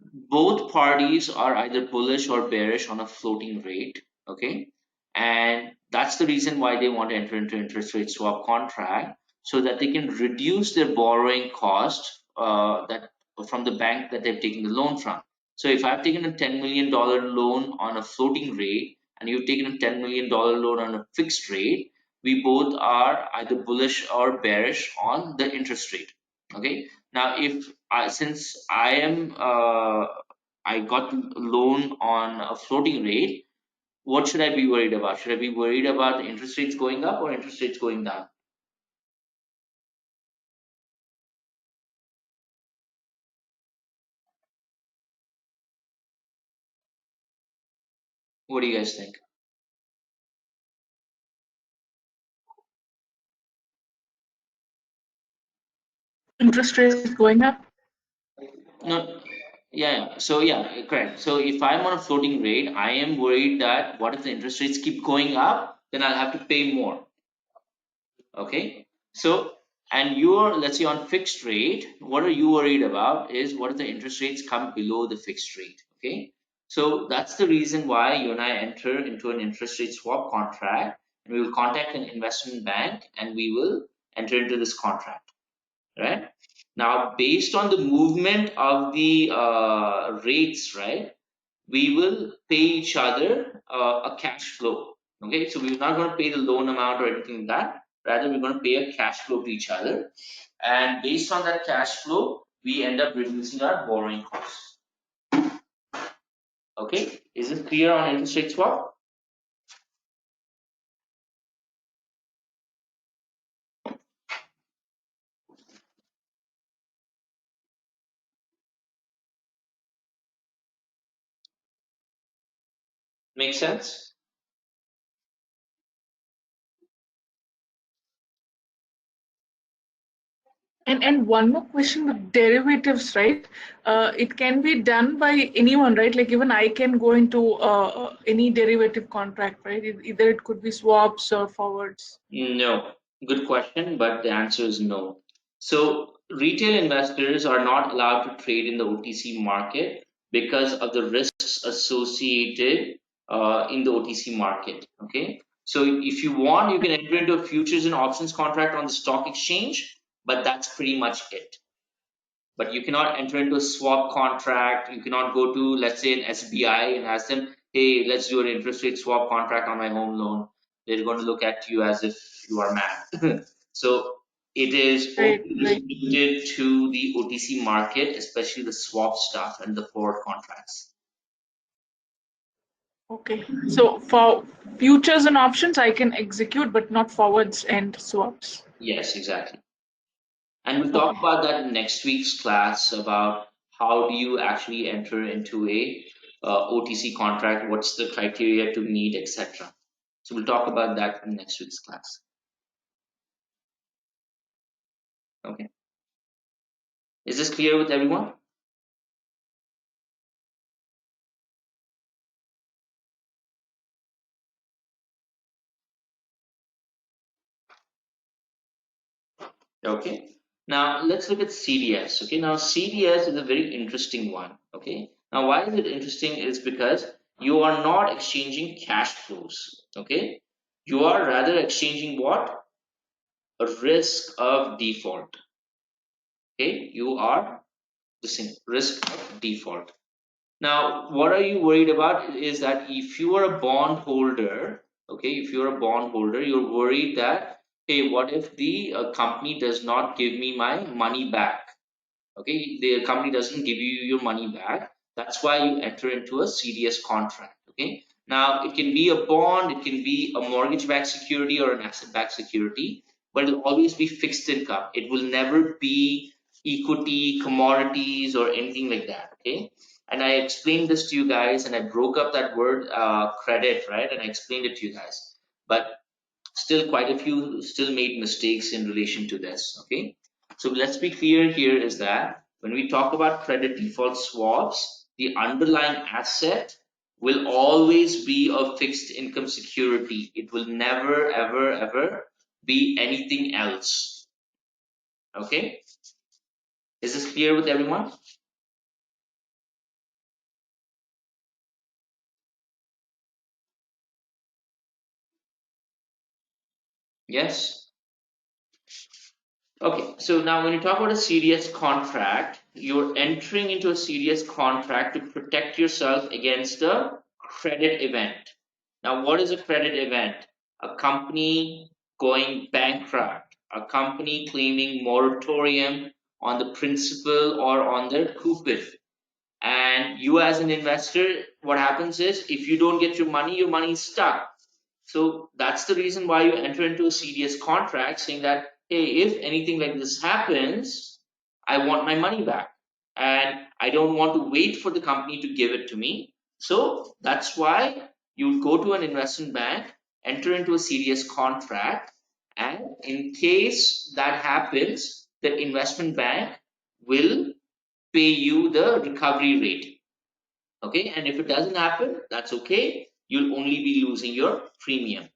both parties are either bullish or bearish on a floating rate, okay, and that's the reason why they want to enter into interest rate swap contract, so that they can reduce their borrowing cost that from the bank that they've taken the loan from. So if I've taken a $10 million loan on a floating rate and you've taken a $10 million loan on a fixed rate, we both are either bullish or bearish on the interest rate. Okay, now if since I got a loan on a floating rate, what should I be worried about? Should I be worried about the interest rates going up or interest rates going down? What do you guys think? Interest rates going up. No, yeah. So yeah, correct. So if I'm on a floating rate, I am worried that what if the interest rates keep going up? Then I'll have to pay more. Okay, so and you're, let's say, on fixed rate, what are you worried about is what if the interest rates come below the fixed rate? Okay, so that's the reason why you and I enter into an interest rate swap contract, and we will contact an investment bank and we will enter into this contract, right? Now based on the movement of the rates, right, we will pay each other a cash flow. Okay, so we're not going to pay the loan amount or anything like that. Rather, we're going to pay a cash flow to each other, and based on that cash flow, we end up reducing our borrowing costs. Okay, is it clear on interest rate swap? Make sense? And one more question with derivatives, right? It can be done by anyone, right? Like even I can go into any derivative contract, right? Either it could be swaps or forwards. No. Good question, but the answer is no. So retail investors are not allowed to trade in the OTC market because of the risks associated in the OTC market. Okay. So if you want, you can enter into a futures and options contract on the stock exchange, but that's pretty much it. But you cannot enter into a swap contract. You cannot go to, let's say, an SBI and ask them, hey, let's do an interest rate swap contract on my home loan. They're going to look at you as if you are mad. So it is Right, only right. restricted to the OTC market, especially the swap stuff and the forward contracts. Okay. So for futures and options, I can execute, but not forwards and swaps. Yes, exactly. And we'll talk Okay. about that in next week's class about how do you actually enter into a OTC contract, what's the criteria to meet, etc. So we'll talk about that in next week's class. Okay. Is this clear with everyone? Okay. Now let's look at CDS. Okay. Now CDS is a very interesting one. Okay. Now why is it interesting is because you are not exchanging cash flows. Okay. You are rather exchanging what? A risk of default. Okay. You are the same risk of default. Now, what are you worried about is that if you are a bond holder, okay, if you're a bond holder, you're worried that, hey, what if the company does not give me my money back? Okay, the company doesn't give you your money back. That's why you enter into a CDS contract. Okay, now it can be a bond, it can be a mortgage-backed security or an asset-backed security, but it'll always be fixed income. It will never be equity, commodities, or anything like that. Okay. And I explained this to you guys, and I broke up that word credit, right? And I explained it to you guys. But still, quite a few still made mistakes in relation to this. Okay. So let's be clear here is that when we talk about credit default swaps, the underlying asset will always be a fixed income security. It will never, ever, ever be anything else. Okay. Is this clear with everyone? Yes. Okay, so now when you talk about a CDS contract, you're entering into a CDS contract to protect yourself against a credit event. Now, what is a credit event? A company going bankrupt, a company claiming moratorium on the principal or on their coupon. And you, as an investor, what happens is if you don't get your money is stuck. So that's the reason why you enter into a CDS contract saying that, hey, if anything like this happens, I want my money back. And I don't want to wait for the company to give it to me. So that's why you go to an investment bank, enter into a CDS contract, and in case that happens, the investment bank will pay you the recovery rate. Okay, and if it doesn't happen, that's okay. You'll only be losing your premium.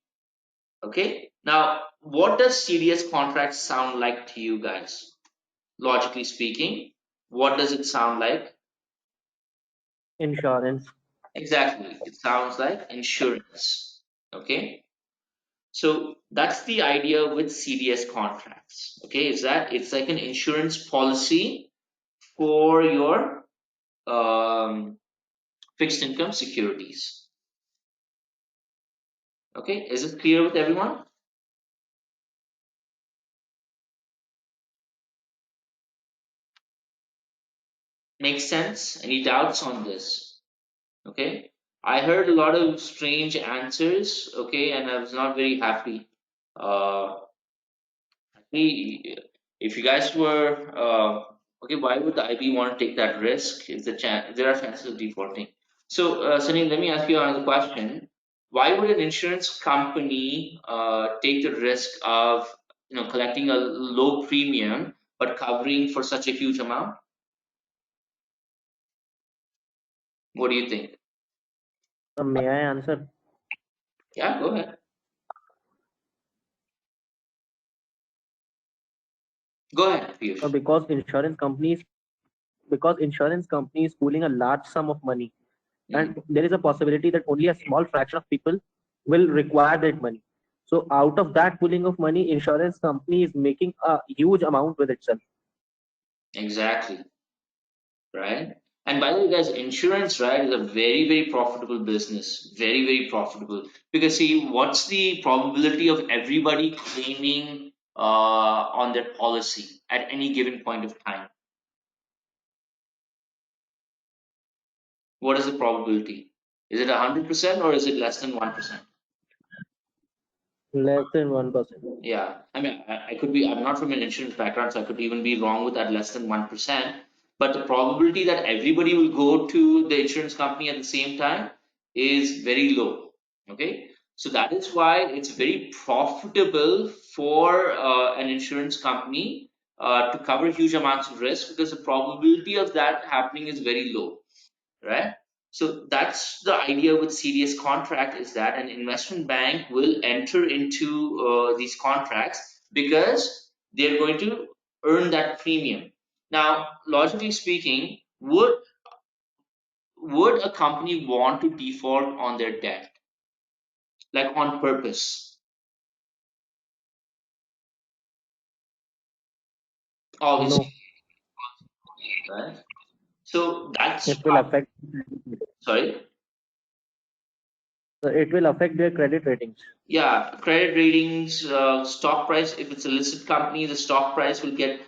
Okay, now what does CDS contract sound like to you guys? Logically speaking, what does it sound like? Insurance. Exactly, it sounds like insurance. Okay, so that's the idea with CDS contracts. Okay, is that it's like an insurance policy for your fixed income securities. Okay, is it clear with everyone? Makes sense? Any doubts on this? Okay, I heard a lot of strange answers. Okay, and I was not very happy. Actually, if you guys were okay, why would the IB want to take that risk if there are chances of defaulting? So, Sunny, let me ask you another question. Why would an insurance company take the risk of collecting a low premium but covering for such a huge amount? What do you think? May I answer? Yeah, go ahead. Go ahead, Piyush. Because insurance companies pooling a large sum of money, Mm. and there is a possibility that only a small fraction of people will require that money. So out of that pooling of money, insurance company is making a huge amount with itself. Exactly, right? And by the way, guys, insurance, right, is a very, very profitable business. Very, very profitable. Because see, what's the probability of everybody claiming on their policy at any given point of time? What is the probability? Is it 100% or is it less than 1%? Less than 1%. Yeah, I mean, I could be, I'm not from an insurance background, so I could even be wrong with that less than 1%. But the probability that everybody will go to the insurance company at the same time is very low. Okay, so that is why it's very profitable for an insurance company to cover huge amounts of risk because the probability of that happening is very low, right? So that's the idea with CDS contract is that an investment bank will enter into these contracts because they're going to earn that premium. Now, logically speaking, would a company want to default on their debt, like on purpose? Obviously, No, right? So that's it will affect. sorry. It will affect their credit ratings. Yeah, credit ratings, stock price. If it's a listed company, the stock price will get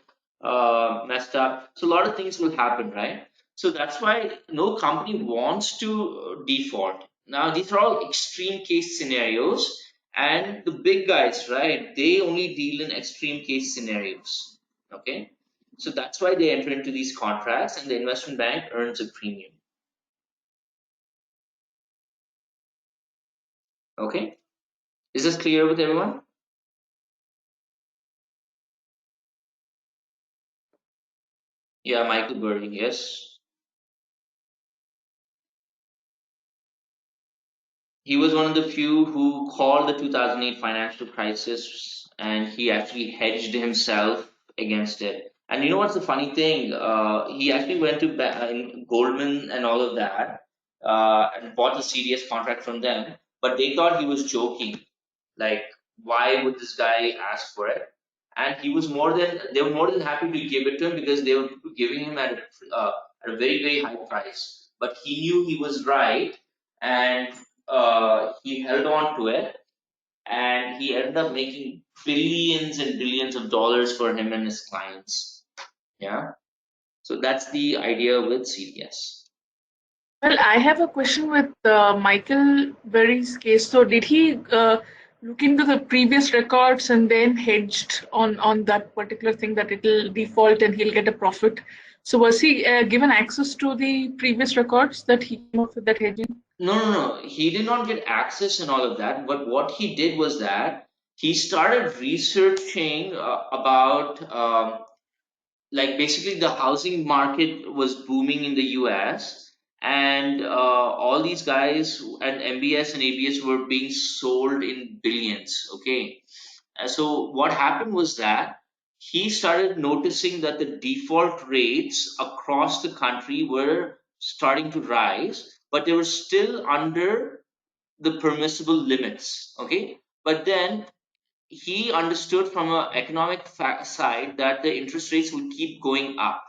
messed up. So a lot of things will happen, right? So that's why no company wants to default. Now, these are all extreme case scenarios, And the big guys, right, they only deal in extreme case scenarios. Okay, so that's why they enter into these contracts, and the investment bank earns a premium. Okay, is this clear with everyone? Yeah, Michael Burry, yes. He was one of the few who called the 2008 financial crisis, and he actually hedged himself against it. And you know what's the funny thing? He actually went to Goldman and all of that, and bought the CDS contract from them, but they thought he was joking. Like, why would this guy ask for it? And they were more than happy to give it to him because they were giving him at a very, very high price. But he knew he was right, and he held on to it, and he ended up making billions and billions of dollars for him and his clients. Yeah. So that's the idea with CDS. Well, I have a question with Michael Berry's case. So, did he look into the previous records and then hedged on that particular thing that it'll default and he'll get a profit? So, was he given access to the previous records that he came up with that hedging? No. He did not get access and all of that. But what he did was that he started researching about like basically the housing market was booming in the US, and all these guys and MBS and ABS were being sold in billions. Okay, so what happened was that he started noticing that the default rates across the country were starting to rise, but they were still under the permissible limits. Okay, but then he understood from an economic side that the interest rates would keep going up.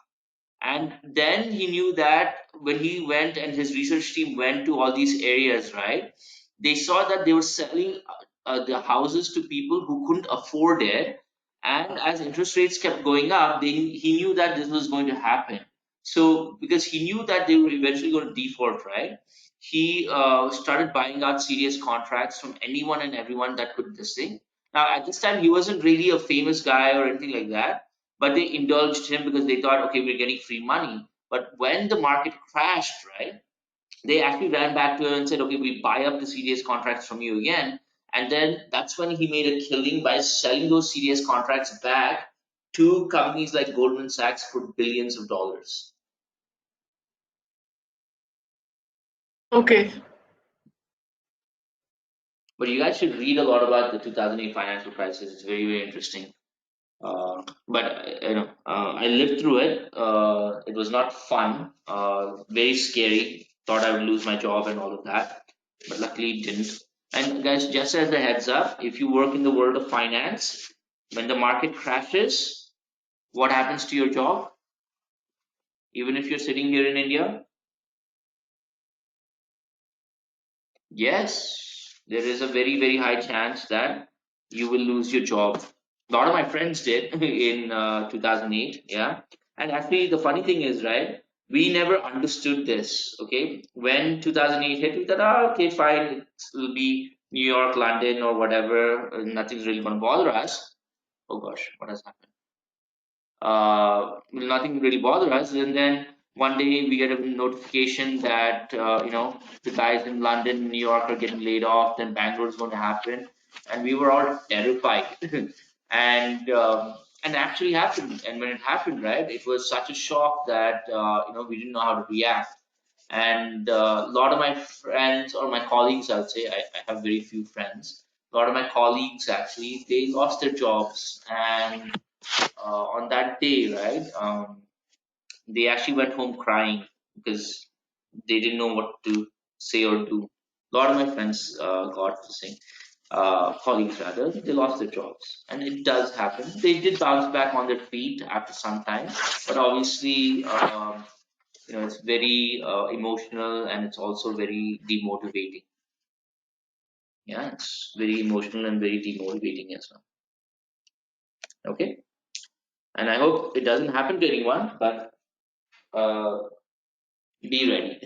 And then he knew that when he went and his research team went to all these areas, right, they saw that they were selling the houses to people who couldn't afford it. And as interest rates kept going up, he knew that this was going to happen. So, because he knew that they were eventually going to default, right, he started buying out serious contracts from anyone and everyone that could this thing. Now, at this time, he wasn't really a famous guy or anything like that, but they indulged him because they thought, okay, we're getting free money. But when the market crashed, right, they actually ran back to him and said, okay, we buy up the CDS contracts from you again. And then that's when he made a killing by selling those CDS contracts back to companies like Goldman Sachs for billions of dollars. Okay. But you guys should read a lot about the 2008 financial crisis. It's very, very interesting. But I lived through it. It was not fun. Very scary. Thought I would lose my job and all of that, but luckily didn't. And guys, just as a heads up, if you work in the world of finance, when the market crashes, what happens to your job? Even if you're sitting here in India, yes, there is a very, very high chance that you will lose your job. A lot of my friends did in 2008, yeah. And actually, the funny thing is, right, we never understood this, okay? When 2008 hit, we thought, oh, okay, fine, it'll be New York, London, or whatever, nothing's really going to bother us. Oh gosh, what has happened? Nothing really bother us. And then one day we get a notification that the guys in London, New York are getting laid off. Then Bangalore is going to happen, and we were all terrified. And actually happened. And when it happened, right, it was such a shock that we didn't know how to react. And a lot of my friends or my colleagues, I would say, I have very few friends. A lot of my colleagues actually they lost their jobs, and on that day, right, they actually went home crying because they didn't know what to say or do. A lot of my friends got the same, colleagues rather, they lost their jobs, and it does happen. They did bounce back on their feet after some time, but obviously, it's very emotional, and it's also very demotivating. Yeah, it's very emotional and very demotivating as well. Okay, and I hope it doesn't happen to anyone, but uh, be ready.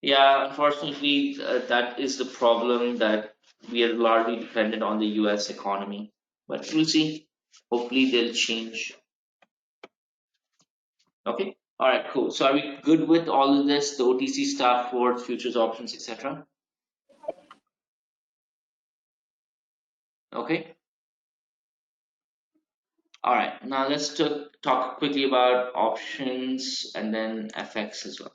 Yeah, unfortunately, that is the problem that we are largely dependent on the US economy, but we'll see. Hopefully they'll change. Okay. All right, cool. So are we good with all of this, the OTC stuff, forwards, futures, options, etc.? Okay. All right. Now let's talk quickly about options and then FX as well.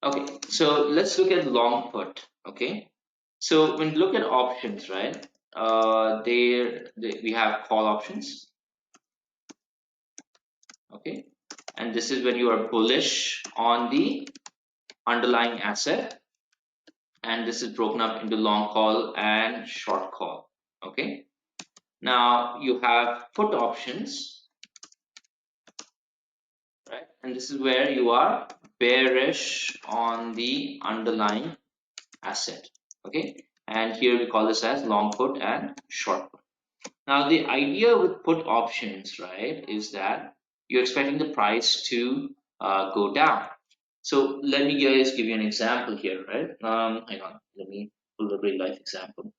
Okay. So let's look at long put. Okay. So when you look at options, right? We have call options. Okay. And this is when you are bullish on the underlying asset, and this is broken up into long call and short call. Okay. Now you have put options, right? And this is where you are bearish on the underlying asset. Okay. And here we call this as long put and short put. Now the idea with put options, right, is that you're expecting the price to go down. So let me guys give you an example here, right? Hang on, let me pull a real life example.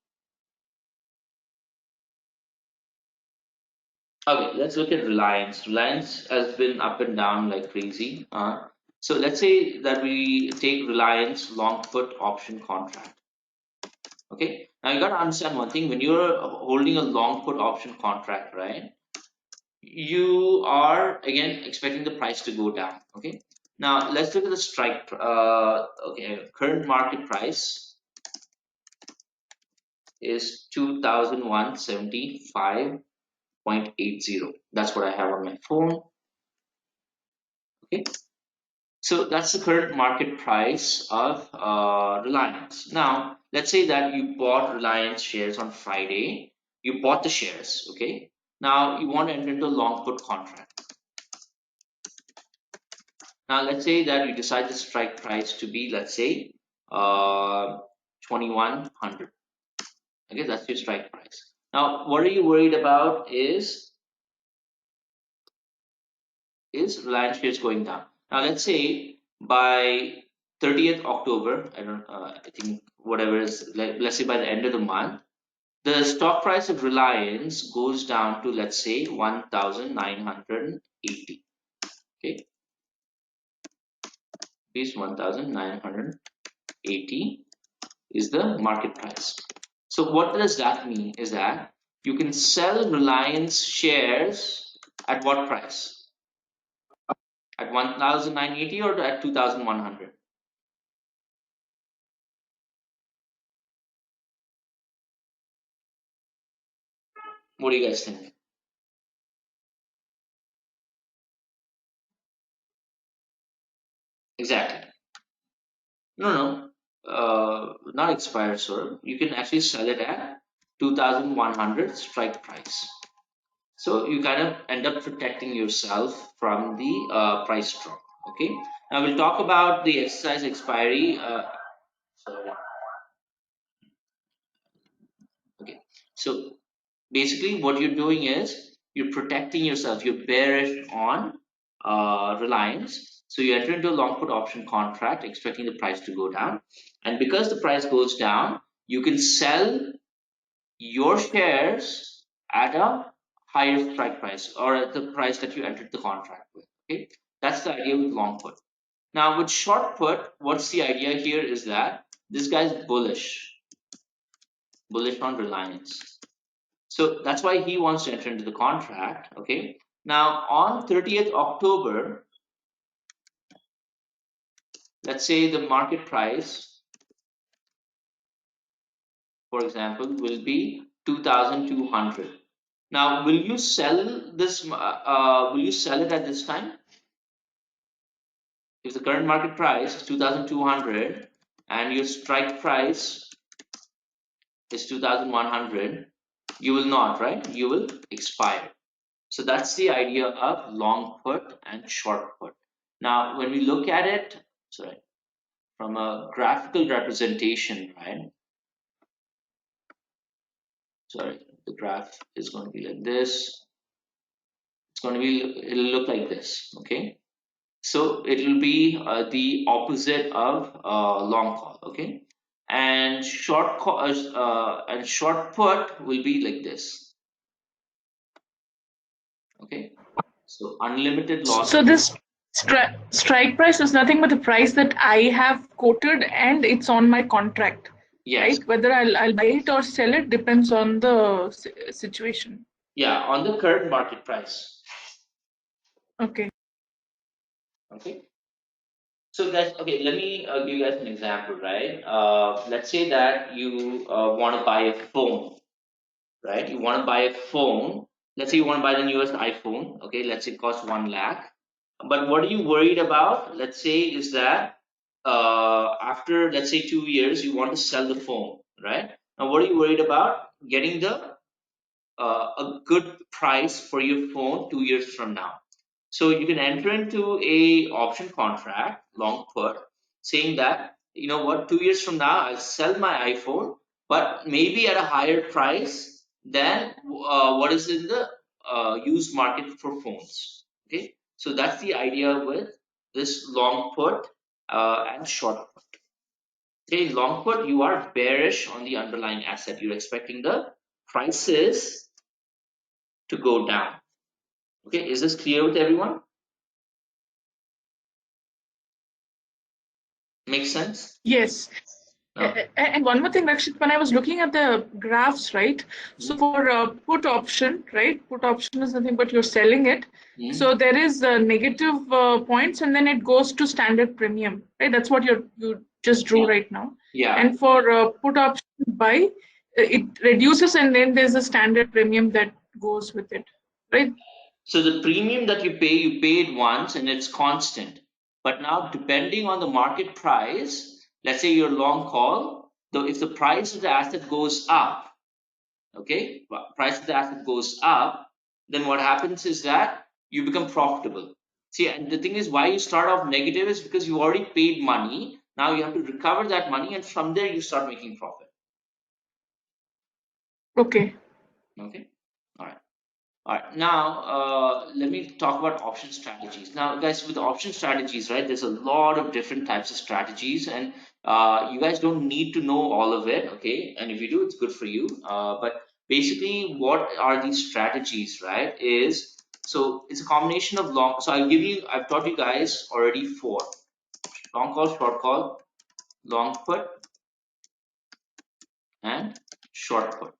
Okay, let's look at Reliance. Reliance has been up and down like crazy. So let's say that we take Reliance long put option contract. Okay, now you got to understand one thing: when you're holding a long put option contract, right, you are again expecting the price to go down. Okay, now let's look at the strike. Okay, current market price is 2,175.80. That's what I have on my phone. Okay, so that's the current market price of Reliance. Now, let's say that you bought Reliance shares on Friday. You bought the shares, okay? Now you want to enter into a long put contract. Now, let's say that you decide the strike price to be, let's say, 2,100. Okay, that's your strike price. Now, what are you worried about is Reliance shares going down. Now, let's say by 30th October, I think whatever is, let's say by the end of the month, the stock price of Reliance goes down to, let's say, 1,980. Okay, is 1,980 is the market price. So what does that mean is that you can sell Reliance shares at what price? At 1,980 or at 2,100? What do you guys think? Exactly. No, not expired, sir. You can actually sell it at 2,100 strike price. So you kind of end up protecting yourself from the price drop. Okay. Now we'll talk about the exercise expiry. Sorry. Okay. So basically, what you're doing is you're protecting yourself. You're bearish on Reliance. So you enter into a long put option contract expecting the price to go down. And because the price goes down, you can sell your shares at a higher strike price or at the price that you entered the contract with. Okay, that's the idea with long put. Now with short put, what's the idea here is that this guy's bullish on Reliance. So that's why he wants to enter into the contract. Okay. Now on 30th October, let's say the market price, for example, will be 2,200. Now, will you sell this? Will you sell it at this time? If the current market price is 2,200 and your strike price is 2,100, you will not, right? You will expire. So that's the idea of long put and short put. Now, when we look at it, sorry, from a graphical representation, right? Sorry, the graph is going to be like this. it'll look like this. Okay, so it will be the opposite of long call. Okay, and short put will be like this. Okay, so unlimited So losses. this strike price is nothing but the price that I have quoted and it's on my contract, Yes, right? Whether I'll buy it or sell it depends on the situation. yeah, on the current market price. Okay. Okay, so guys, okay, let me give you guys an example, right? Let's say that you want to buy a phone, right? You want to buy a phone. Let's say you want to buy the newest iPhone. Okay, let's say it costs 1 lakh. But what are you worried about? Let's say is that after let's say 2 years you want to sell the phone, right? Now what are you worried about? Getting the a good price for your phone 2 years from now. So you can enter into a option contract, long put, saying that you know what, 2 years from now I'll sell my iPhone, but maybe at a higher price than what is in the used market for phones. Okay, so that's the idea with this long put and short put. Okay, long put, you are bearish on the underlying asset. You're expecting the prices to go down. Okay, is this clear with everyone? Makes sense? Yes. No. And one more thing, Rakshit, when I was looking at the graphs, right? So Mhm. for put option, right? Put option is nothing but you're selling it. Mhm. So there is negative points, and then it goes to standard premium, right? That's what you just drew Yeah. right now. Yeah. And for put option buy, it reduces, and then there's a standard premium that goes with it, right? So the premium that you pay it once and it's constant. But now depending on the market price, let's say your long call, though if the price of the asset goes up, okay, price of the asset goes up, then what happens is that you become profitable. See, and the thing is why you start off negative is because you already paid money. Now you have to recover that money and from there you start making profit. Okay. Okay. All right. All right, now let me talk about option strategies. Now, guys, with option strategies, right, there's a lot of different types of strategies, and you guys don't need to know all of it, okay? And if you do, it's good for you. But basically, what are these strategies, right? Is so it's a combination of long. So I've taught you guys already four: long call, short call, long put, and short put.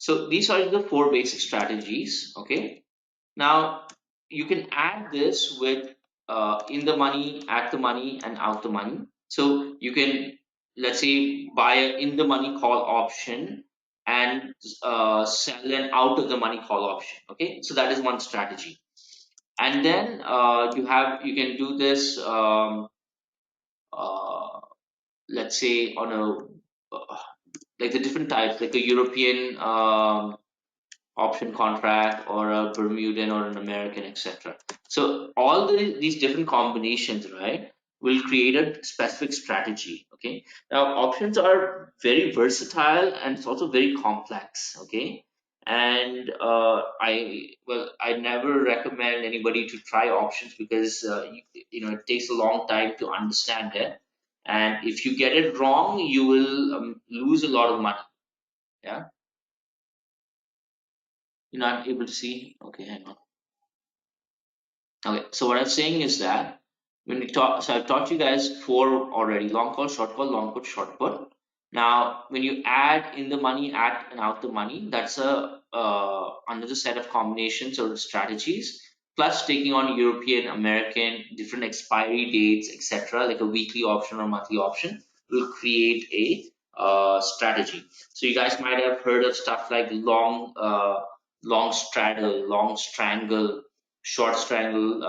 So these are the four basic strategies, okay? Now you can add this with in the money, at the money, and out the money. So you can, let's say, buy a in the money call option and sell an out of the money call option. Okay, so that is one strategy. And then you can do this, uh, let's say on like the different types, like a European option contract or a Bermudan or an American, etc. So all these different combinations, right, will create a specific strategy. Okay. Now options are very versatile and it's also very complex. Okay. And I never recommend anybody to try options because it takes a long time to understand it, and if you get it wrong, you will lose a lot of money. Yeah, you're not able to see. Okay, hang on. Okay, so what I'm saying is that when we talk, so I've taught you guys four already: long call, long put, short put. Now, when you add in the money, add and out the money, that's a another set of combinations or strategies. Plus, taking on European, American, different expiry dates, etc., like a weekly option or monthly option, will create a strategy. So you guys might have heard of stuff like long straddle, long strangle, short straddle,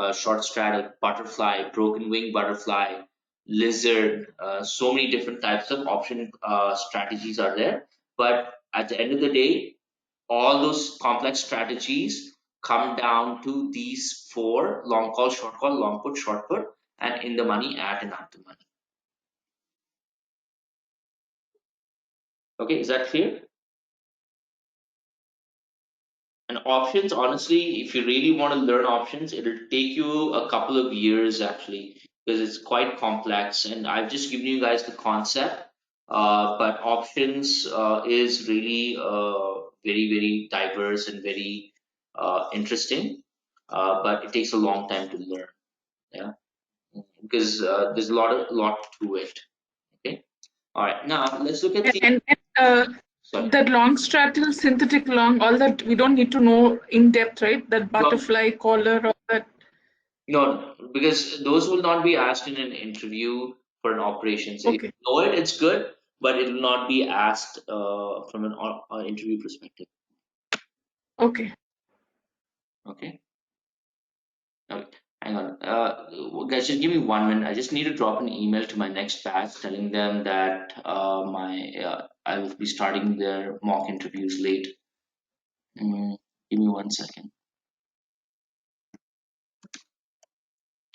butterfly, broken wing butterfly, lizard. So many different types of option strategies are there. But at the end of the day, all those complex strategies come down to these four: long call, long put, short put, and in the money, at and out the money. Okay, is that clear? And options, honestly, if you really want to learn options, it'll take you a couple of years actually, because it's quite complex. And I've just given you guys the concept, but options is really very, very diverse and very interesting. But it takes a long time to learn. Yeah, because there's a lot to it. Okay. All right. Now let's look at the. And Sorry. that long straddle, synthetic long, all that we don't need to know in depth, right? That butterfly collar, all that. No, because those will not be asked in an interview for an operation. So if Okay. you know it, it's good, but it will not be asked from an interview perspective. Okay. Okay. Okay. Hang on. Guys, just give me 1 minute. I just need to drop an email to my next batch telling them that I will be starting their mock interviews late. Give me 1 second.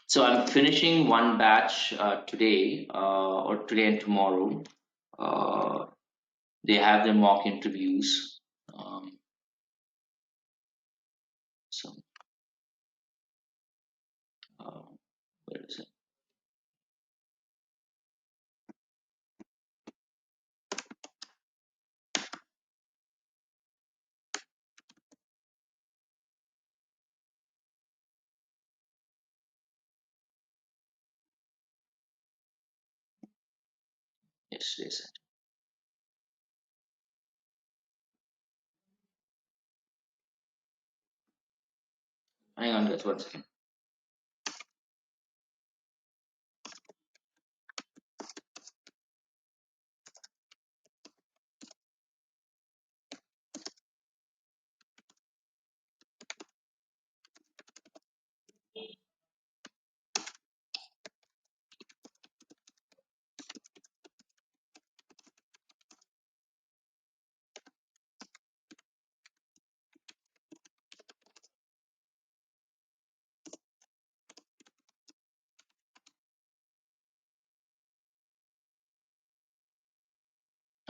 So I'm finishing one batch today or today and tomorrow. Uh, they have their mock interviews. So uh, where is it? Yes, they said. Hang on, guys, 1 second.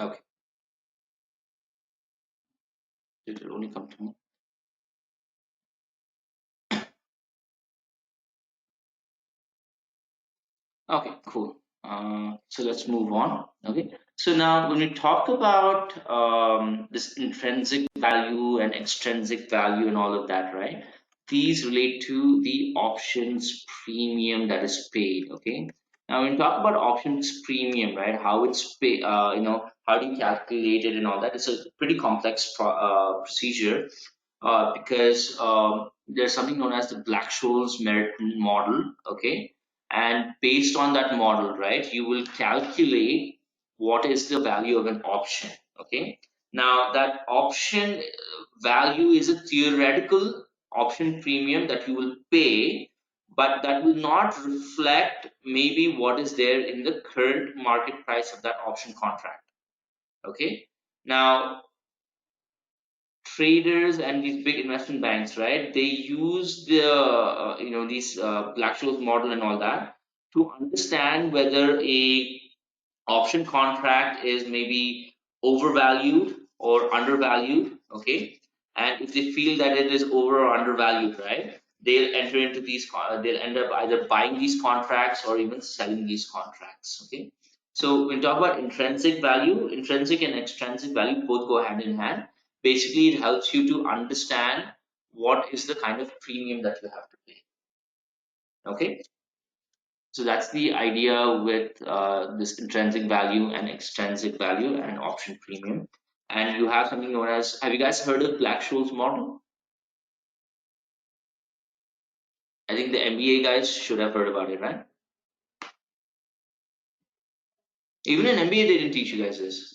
Okay, it will only come to me. Okay, cool. So let's move on. Okay, so now when we talk about this intrinsic value and extrinsic value and all of that, right? These relate to the options premium that is paid. Okay, now when we talk about options premium, right? How it's pay, how do you calculate it and all that? It's a pretty complex procedure because there's something known as the Black-Scholes merit model. Okay, and based on that model, right, you will calculate what is the value of an option. Okay, now that option value is a theoretical option premium that you will pay, but that will not reflect maybe what is there in the current market price of that option contract. Okay, now traders and these big investment banks, right, they use the these Black-Scholes model and all that to understand whether a option contract is maybe overvalued or undervalued. Okay, and if they feel that it is over or undervalued, right, they'll enter into they'll end up either buying these contracts or even selling these contracts. Okay, so when we talk about intrinsic value, intrinsic and extrinsic value both go hand in hand. Basically it helps you to understand what is the kind of premium that you have to pay. Okay, so that's the idea with this intrinsic value and extrinsic value and option premium. And you have something known as, have you guys heard of Black-Scholes model? I think the MBA guys should have heard about it, right? Even in MBA, they didn't teach you guys this.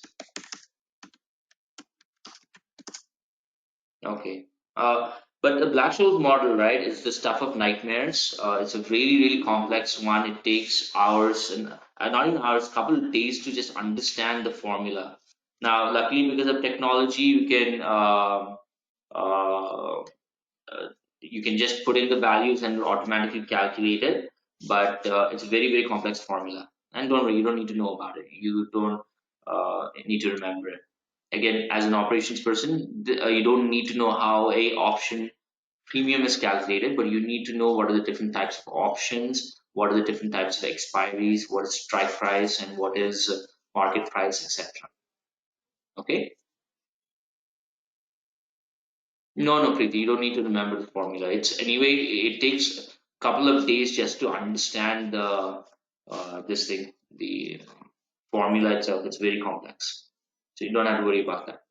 Okay. But the Black-Scholes model, right, is the stuff of nightmares. It's a really, really complex one. It takes hours and not even hours, couple of days to just understand the formula. Now, luckily, because of technology, uh, you can just put in the values and it'll automatically calculate it. But it's a very, very complex formula. And don't worry, you don't need to know about it. You don't need to remember it. again, as an operations person, you don't need to know how a option premium is calculated, but you need to know what are the different types of options, what are the different types of expiries, what is strike price, and what is market price, etc. Okay. No, Preeti, you don't need to remember the formula. It's anyway, it takes a couple of days just to understand the this thing, the formula itself. It's very complex, so you don't have to worry about that.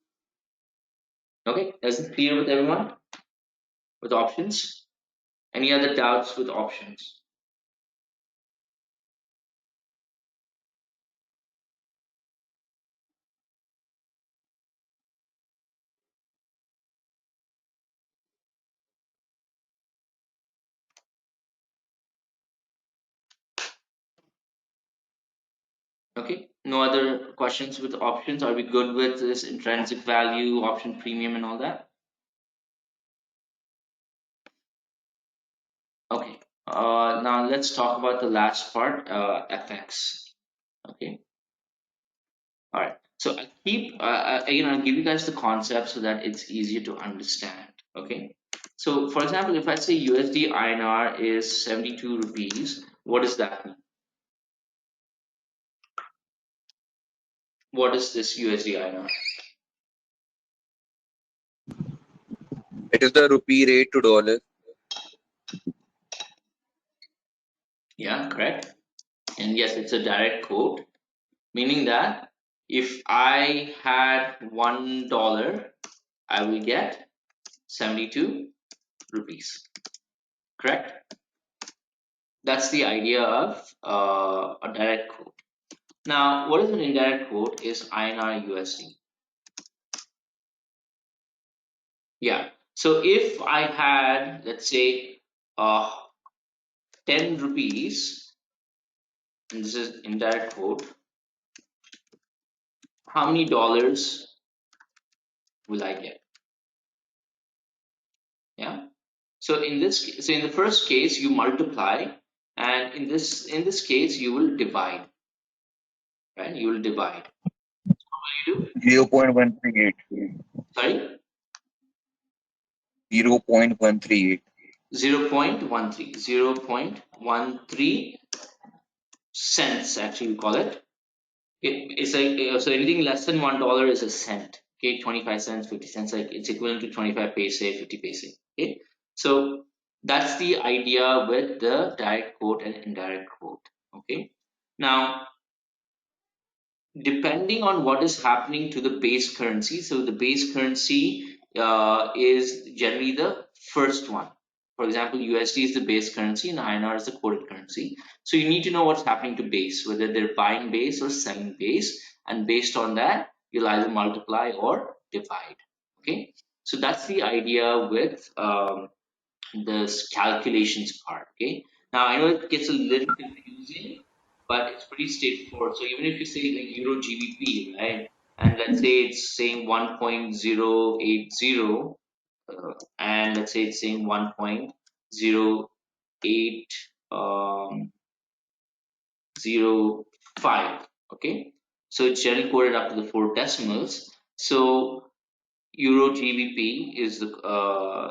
Okay, is it clear with everyone with options? Any other doubts with options? Okay, no other questions with options. Are we good with this intrinsic value, option premium, and all that? Okay, now let's talk about the last part, FX. Okay, all right. So I keep, again, I'll give you guys the concept so that it's easier to understand. Okay, so for example, if I say USD INR is 72 rupees, what does that mean? What is this USD INR? It is the rupee rate to dollar. Yeah, correct. And yes, it's a direct quote, meaning that if I had $1, I will get 72 rupees. Correct? That's the idea of a direct quote. Now, what is an indirect quote is INR USD. Yeah. So if I had, let's say, 10 rupees, and this is indirect quote, how many dollars will I get? Yeah. So in this, so in the first case, you multiply, and in this case, you will divide, right? You will divide. What will you do? 0.138. Sorry, 0.138. 0.13, 0.13 cents. Actually, we call it. It's like so anything less than $1 is a cent. Okay, 25 cents, 50 cents, like it's equivalent to 25 paise, 50 paise. Okay, so that's the idea with the direct quote and indirect quote. Okay, now depending on what is happening to the base currency, so the base currency is generally the first one. For example, USD is the base currency and INR is the quoted currency. So you need to know what's happening to base, whether they're buying base or selling base, and based on that, you'll either multiply or divide. Okay, so that's the idea with this calculations part. Okay, now I know it gets a little confusing, but it's pretty straightforward. So even if you say like Euro GBP, right, and let's say it's saying 1.080, and let's say it's saying 1.08 05. Okay, so it's generally coded up to the 4 decimals. So Euro GBP is the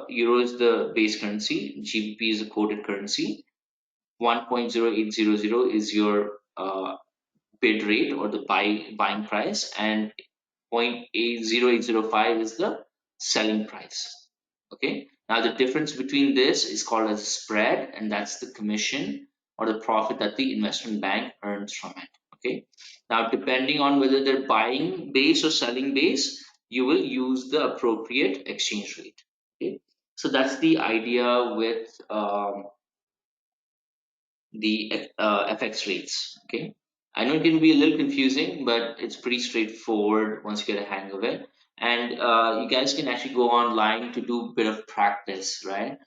Euro is the base currency, GBP is the quoted currency. 1.0800 is your bid rate or the buying price, and 0.80805 is the selling price. Okay. Now the difference between this is called as a spread, and that's the commission or the profit that the investment bank earns from it. Okay. Now depending on whether they're buying base or selling base, you will use the appropriate exchange rate. Okay. So that's the idea with the FX rates. Okay, I know it can be a little confusing, but it's pretty straightforward once you get a hang of it. And you guys can actually go online to do a bit of practice, right?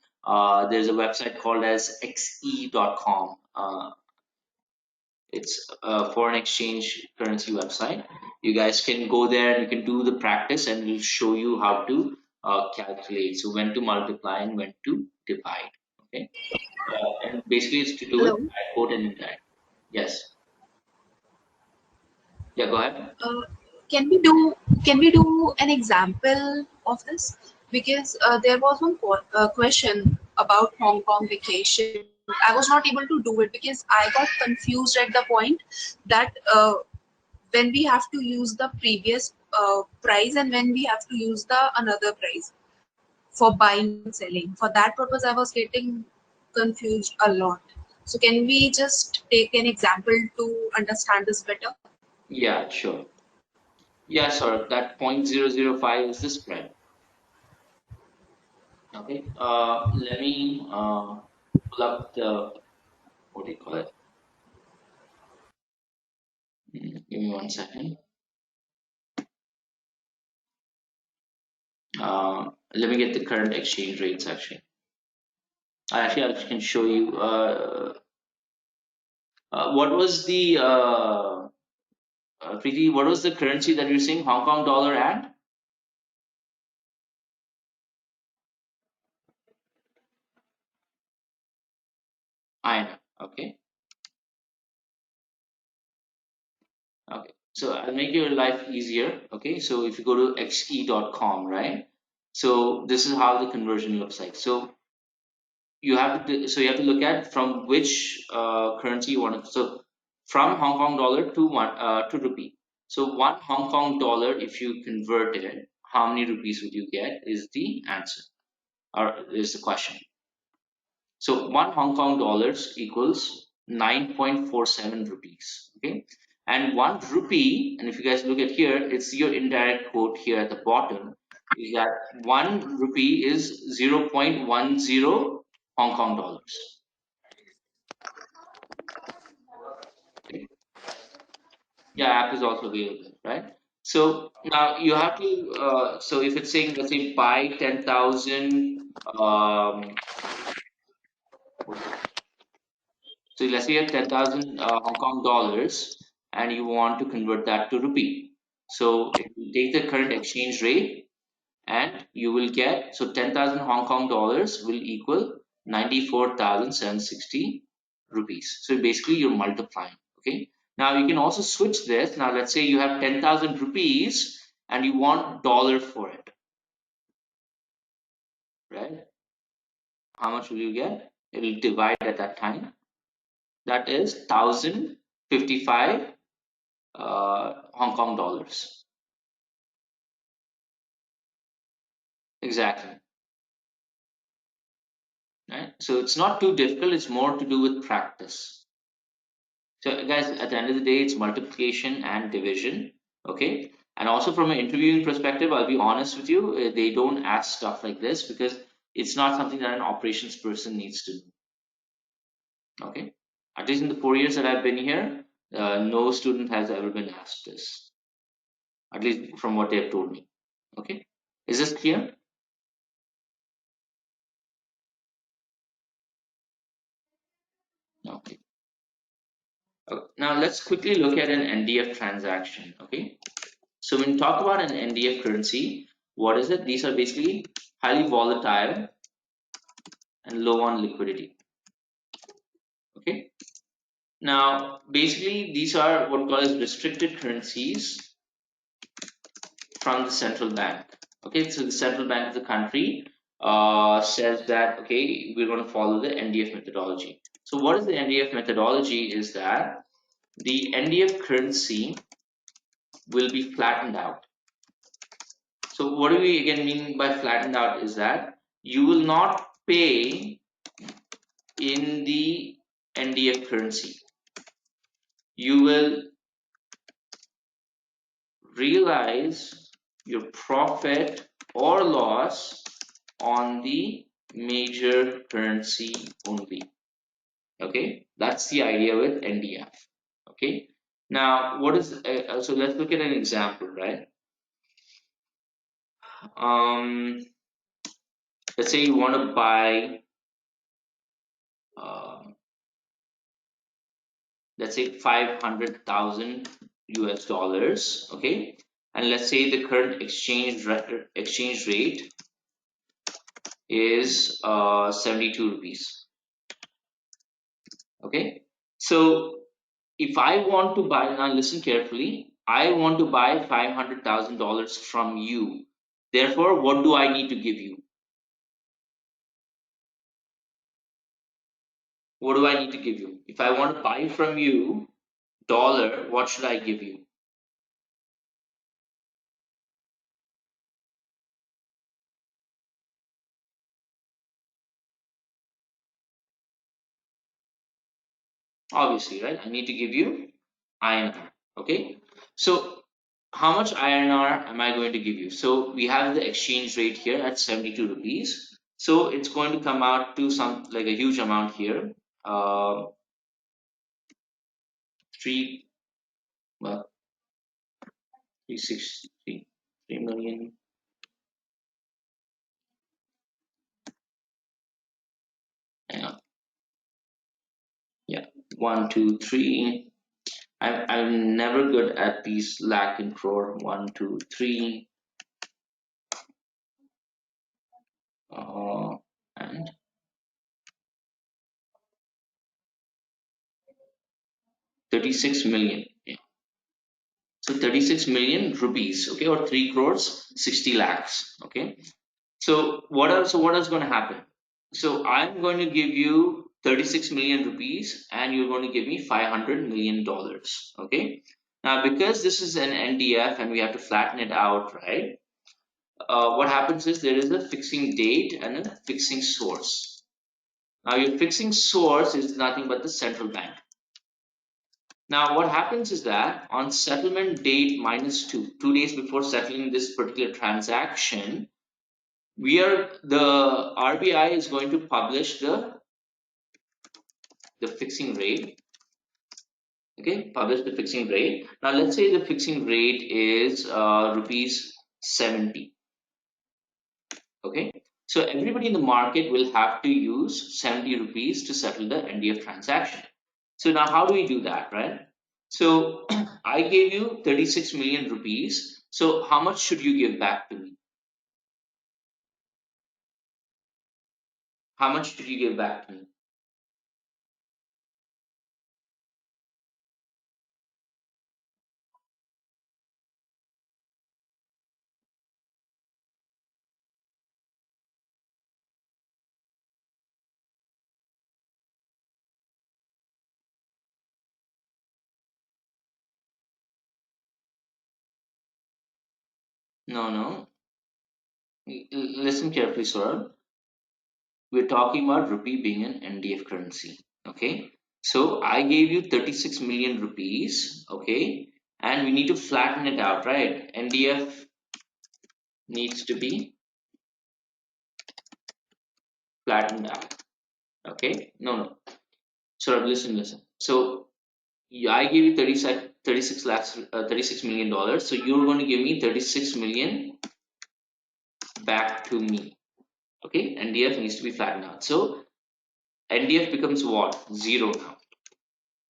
There's a website called as xe.com. It's a foreign exchange currency website. You guys can go there and you can do the practice, and it'll show you how to calculate. So when to multiply and when to divide. Okay, and basically it's to do with Hello. quote and indirect. Yes. Yeah, go ahead. can we do an example of this? Because there was one question about Hong Kong vacation. I was not able to do it because I got confused at the point that when we have to use the previous price and when we have to use the another price for buying and selling. For that purpose, I was getting confused a lot. So can we just take an example to understand this better? Yeah, sure. Yeah, sir. That 0.005 is the spread. Okay. Let me pull up the, what do you call it? Give me 1 second. Let me get the current exchange rates actually. I can show you. What was the Preeti? What was the currency that you're saying? Hong Kong dollar and? INR. Okay. Okay. So I'll make your life easier. Okay. So if you go to xe.com, right? So this is how the conversion looks like. So you have to look at from which currency you want to. So from Hong Kong dollar to to rupee. So 1 Hong Kong dollar, if you convert it, how many rupees would you get? Is the answer, or is the question. So 1 Hong Kong dollars equals 9.47 rupees. Okay, and 1 rupee, and if you guys look at here, it's your indirect quote here at the bottom. Is that 1 rupee is 0.10 Hong Kong dollars. Okay. Yeah, app is also available, right? So now you have to. So if it's saying, let's say, buy 10,000. What's it? So let's say you have 10,000 Hong Kong dollars and you want to convert that to rupee. So if you take the current exchange rate and you will get, so 10,000 Hong Kong dollars will equal 94,760 rupees. So basically you're multiplying. Okay. Now you can also switch this. Now let's say you have 10,000 rupees and you want dollar for it, right? How much will you get? It will divide at that time. That is 1,055 Hong Kong dollars. Exactly. Right. So it's not too difficult. It's more to do with practice. So guys, at the end of the day, it's multiplication and division. Okay. And also from an interviewing perspective, I'll be honest with you, they don't ask stuff like this because it's not something that an operations person needs to do. Okay. At least in the 4 years that I've been here, no student has ever been asked this. At least from what they have told me. Okay. Is this clear? Okay. Now let's quickly look at an NDF transaction. Okay. So when we talk about an NDF currency, what is it? These are basically highly volatile and low on liquidity. Okay. Now basically these are what we call as restricted currencies from the central bank. Okay. So the central bank of the country says that, okay, we're going to follow the NDF methodology. So what is the NDF methodology? Is that the NDF currency will be flattened out. So what do we again mean by flattened out is that you will not pay in the NDF currency. You will realize your profit or loss on the major currency only. Okay, that's the idea with NDF. Okay, now what is so let's look at an example, right? Let's say you want to buy let's say 500,000 US dollars. Okay, and let's say the current exchange rate is 72 rupees. Okay, so if I want to buy, now listen carefully, I want to buy $500,000 from you. Therefore, what do I need to give you? What do I need to give you? If I want to buy from you dollar, what should I give you? Obviously, right? I need to give you INR. Okay. So how much INR am I going to give you? So we have the exchange rate here at 72 rupees. So it's going to come out to some like a huge amount here. Three, well, 363, 3 million. Hang on. Yeah, 1, 2, 3. I'm never good at these lakh and crore. 1, 2, 3. And 36 million. Yeah. So 36 million rupees, okay, or 3 crores, 60 lakhs, okay. So what else? So what is going to happen? So I'm going to give you 36 million rupees, and you're going to give me $500 million, okay. Now, because this is an NDF and we have to flatten it out, right? What happens is there is a fixing date and a fixing source. Now, your fixing source is nothing but the central bank. Now, what happens is that on settlement date -2, 2 days before settling this particular transaction, the RBI is going to publish the fixing rate. Okay, publish the fixing rate. Now, let's say the fixing rate is rupees 70. Okay, so everybody in the market will have to use 70 rupees to settle the NDF transaction. So now how do we do that, right? So I gave you 36 million rupees. So how much should you give back to me? How much should you give back to me? No, no. Listen carefully, Saurabh. We're talking about rupee being an NDF currency. Okay. So I gave you 36 million rupees. Okay. And we need to flatten it out, right? NDF needs to be flattened out. Okay. No. So listen. So I gave you 36 lakhs, $36 million. So you're going to give me 36 million back to me. Okay. NDF needs to be flattened out. So NDF becomes what? Zero now.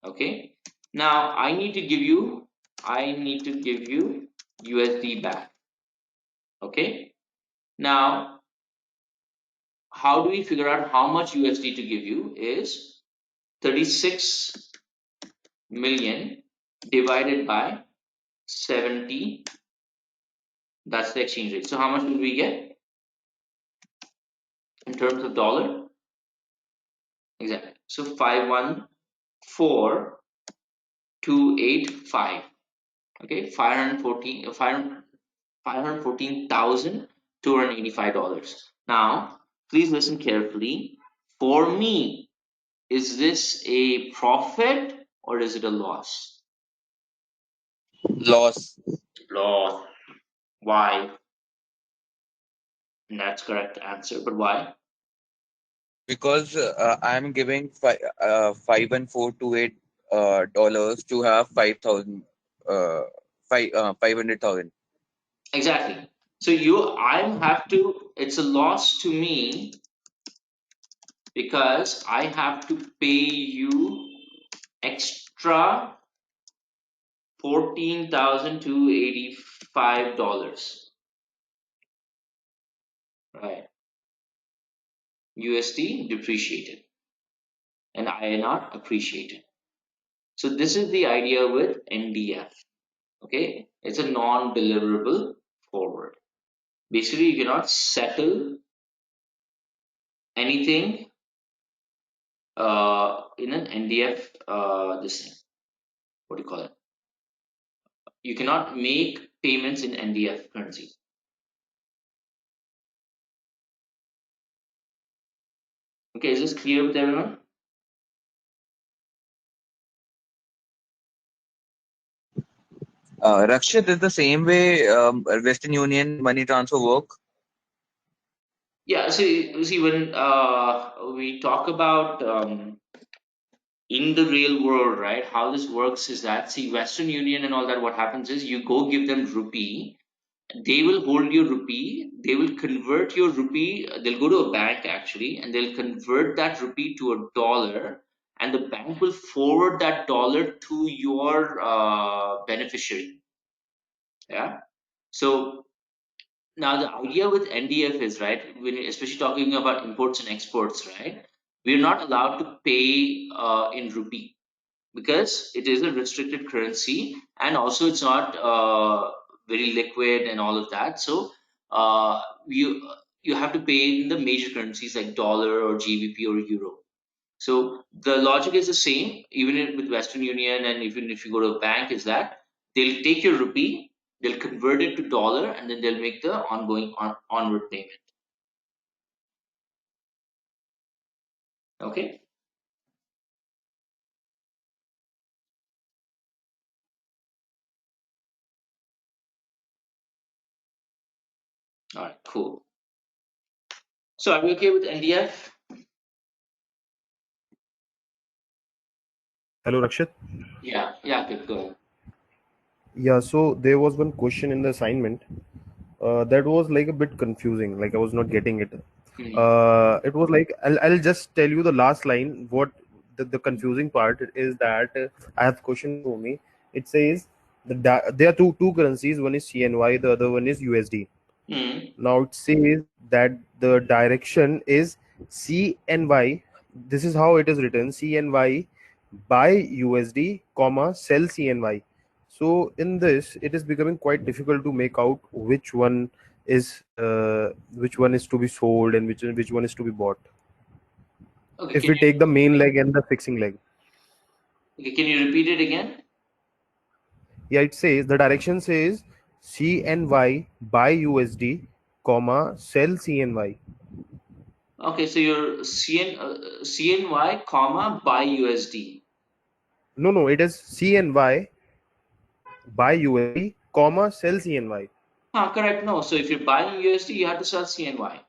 Okay. Now I need to give you USD back. Okay. Now, how do we figure out how much USD to give you? Is 36 million divided by 70. That's the exchange rate. So how much will we get in terms of dollar? Exactly. So 514,285. Okay, 514,285 dollars. Now, please listen carefully. For me, is this a profit or is it a loss? Loss. Loss. Why? And that's correct answer. But why? Because I'm giving 51428 dollars to have 5,000 500,000. Exactly. So I have to. It's a loss to me because I have to pay you extra $14,285. Right. USD depreciated and INR appreciated. So this is the idea with NDF. Okay, it's a non-deliverable forward. Basically, you cannot settle anything in an NDF. This thing, what do you call it? You cannot make payments in NDF currency. Okay, is this clear with everyone? Rakshit, is the same way Western Union money transfer work? Yeah. See, when we talk about in the real world, right? How this works is that, see, Western Union and all that. What happens is you go give them rupee. They will hold your rupee. They will convert your rupee. They'll go to a bank actually, and they'll convert that rupee to a dollar, and the bank will forward that dollar to your beneficiary. Yeah. So now the idea with NDF is, right, when especially talking about imports and exports, right, we're not allowed to pay in rupee because it is a restricted currency, and also it's not very liquid and all of that. So uh, you have to pay in the major currencies like dollar or GBP or euro. So the logic is the same, even with Western Union, and even if you go to a bank, is that they'll take your rupee, they'll convert it to dollar, and then they'll make the ongoing onward payment. Okay. All right. Cool. So are we okay with NDF? Hello, Rakshit. Yeah. Yeah. Okay. Go ahead. Yeah, so there was one question in the assignment that was like a bit confusing. Like I was not getting it. Hmm. It was like I'll just tell you the last line. What the confusing part is that I have question for me. It says there are two currencies. One is CNY, the other one is USD. Hmm. Now it says that the direction is CNY. This is how it is written: CNY buy USD, comma sell CNY. So in this, it is becoming quite difficult to make out which one is to be sold and which one is to be bought. Okay. If we take the main leg and the fixing leg, Can you repeat it again? yeah, it says the direction says CNY buy USD, comma sell CNY. Okay, so your CNY comma buy USD. No, it is CNY buy USD, comma sell CNY. Correct. No. So if you're buying USD, you have to sell CNY.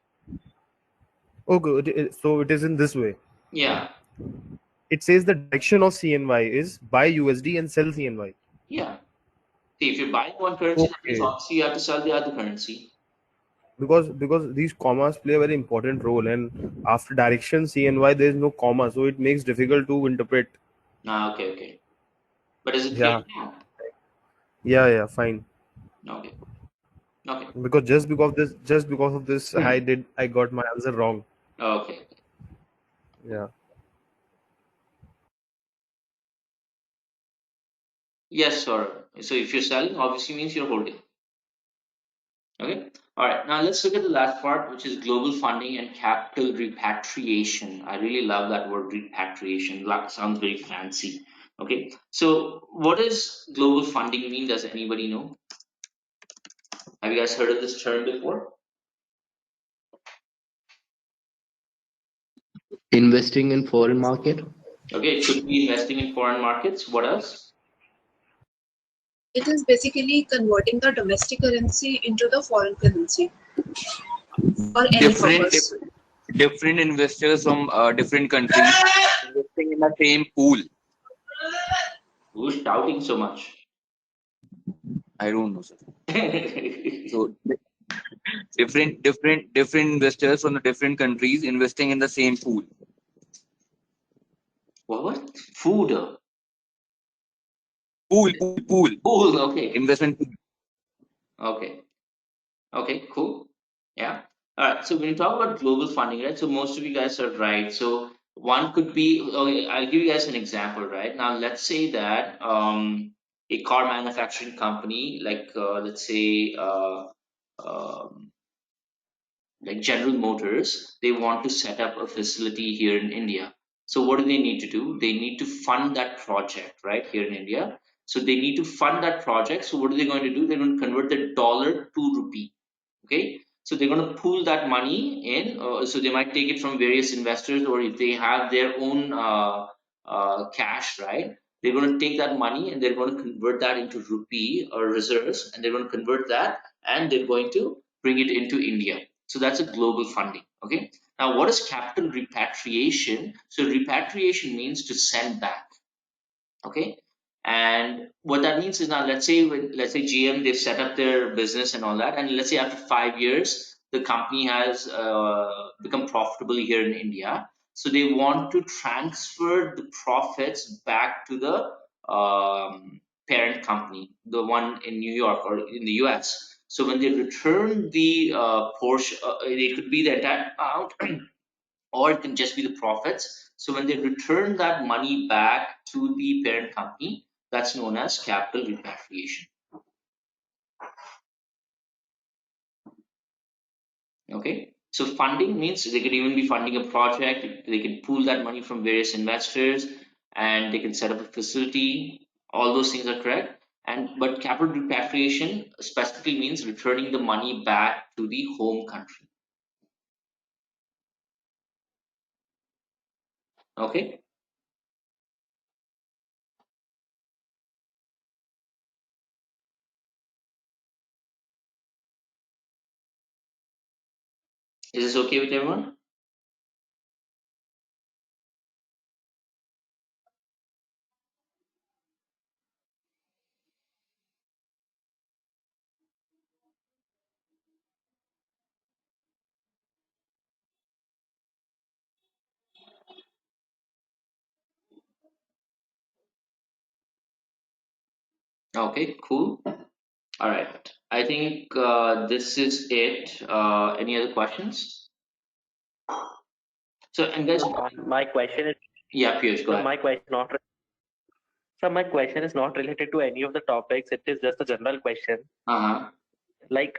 Okay, so it is in this way. Yeah. It says the direction of CNY is buy USD and sell CNY. Yeah. See, if you're buying one currency, that means Okay, obviously you have to sell the other currency. because these commas play a very important role, and after direction CNY there is no comma, so it makes difficult to interpret. Okay, okay. But is it clear Yeah, now? yeah, fine. Okay, okay, Because just because of this, I got my answer wrong. okay. Yeah. Yes, sir. So if you're selling, obviously means you're holding. Okay. All right. Now let's look at the last part, which is global funding and capital repatriation. I really love that word repatriation. Sounds very fancy. Okay. So what does global funding mean? Does anybody know? Have you guys heard of this term before? Investing in foreign market. Okay. It could be investing in foreign markets. What else? It is basically converting the domestic currency into the foreign currency for any Different purpose. different investors from different countries investing in the same pool. Who's shouting so much? I don't know, sir. So different investors from the different countries investing in the same pool. What? Food. Pool. Cool. Okay. Investment pool. Okay. Okay. Cool. Yeah. All right. So when you talk about global funding, right? So most of you guys are right. So one could be, okay, I'll give you guys an example, right? Now let's say that a car manufacturing company like let's say um, like General Motors, they want to set up a facility here in India. So what do they need to do? They need to fund that project, right, here in India. So they need to fund that project. So what are they going to do? They're going to convert the dollar to rupee. Okay, so they're going to pool that money in. So they might take it from various investors, or if they have their own cash, right? They're going to take that money and they're going to convert that into rupee or reserves, and they're going to convert that and they're going to bring it into India. So that's a global funding. Okay. Now, what is capital repatriation? So repatriation means to send back. Okay. And what that means is, now let's say GM, they've set up their business and all that, and let's say after 5 years the company has become profitable here in India, so they want to transfer the profits back to the parent company, the one in New York or in the US. So when they return the portion, it could be the entire amount or it can just be the profits. So when they return that money back to the parent company, that's known as capital repatriation. Okay. So funding means they could even be funding a project. They can pool that money from various investors, and they can set up a facility. All those things are correct. And but capital repatriation specifically means returning the money back to the home country. Okay. Is this okay with everyone? Okay, cool. All right. I think this is it. Any other questions? So, and guys, My question is, yeah, Piyush, go so ahead. my question not so my question is not related to any of the topics. It is just a general question. Uh-huh. Like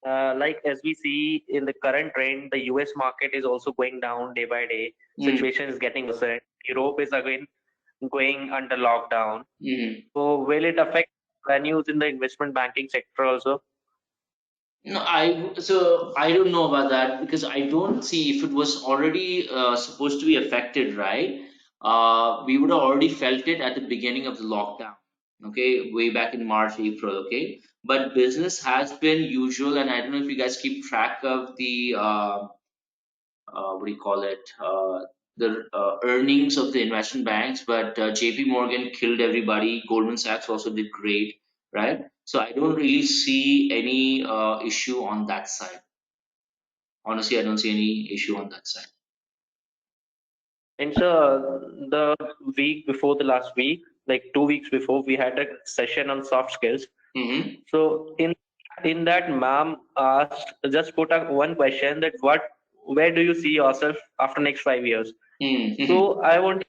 like as we see in the current trend, the US market is also going down day by day. Mm. Situation is getting worse. Europe is again going under lockdown. Mm. So will it affect revenues in the investment banking sector also? No, I don't know about that because I don't see if it was already supposed to be affected, right? We would have already felt it at the beginning of the lockdown, okay, way back in March, April, okay. But business has been usual, and I don't know if you guys keep track of the what do you call it, the earnings of the investment banks, but JP Morgan killed everybody. Goldman Sachs also did great, right? So I don't really see any issue on that side. Honestly, I don't see any issue on that side. And so the week before the last week, like 2 weeks before, we had a session on soft skills. Mm-hmm. So in that, ma'am asked, just put up one question, that where do you see yourself after next 5 years? Mm-hmm. So I want,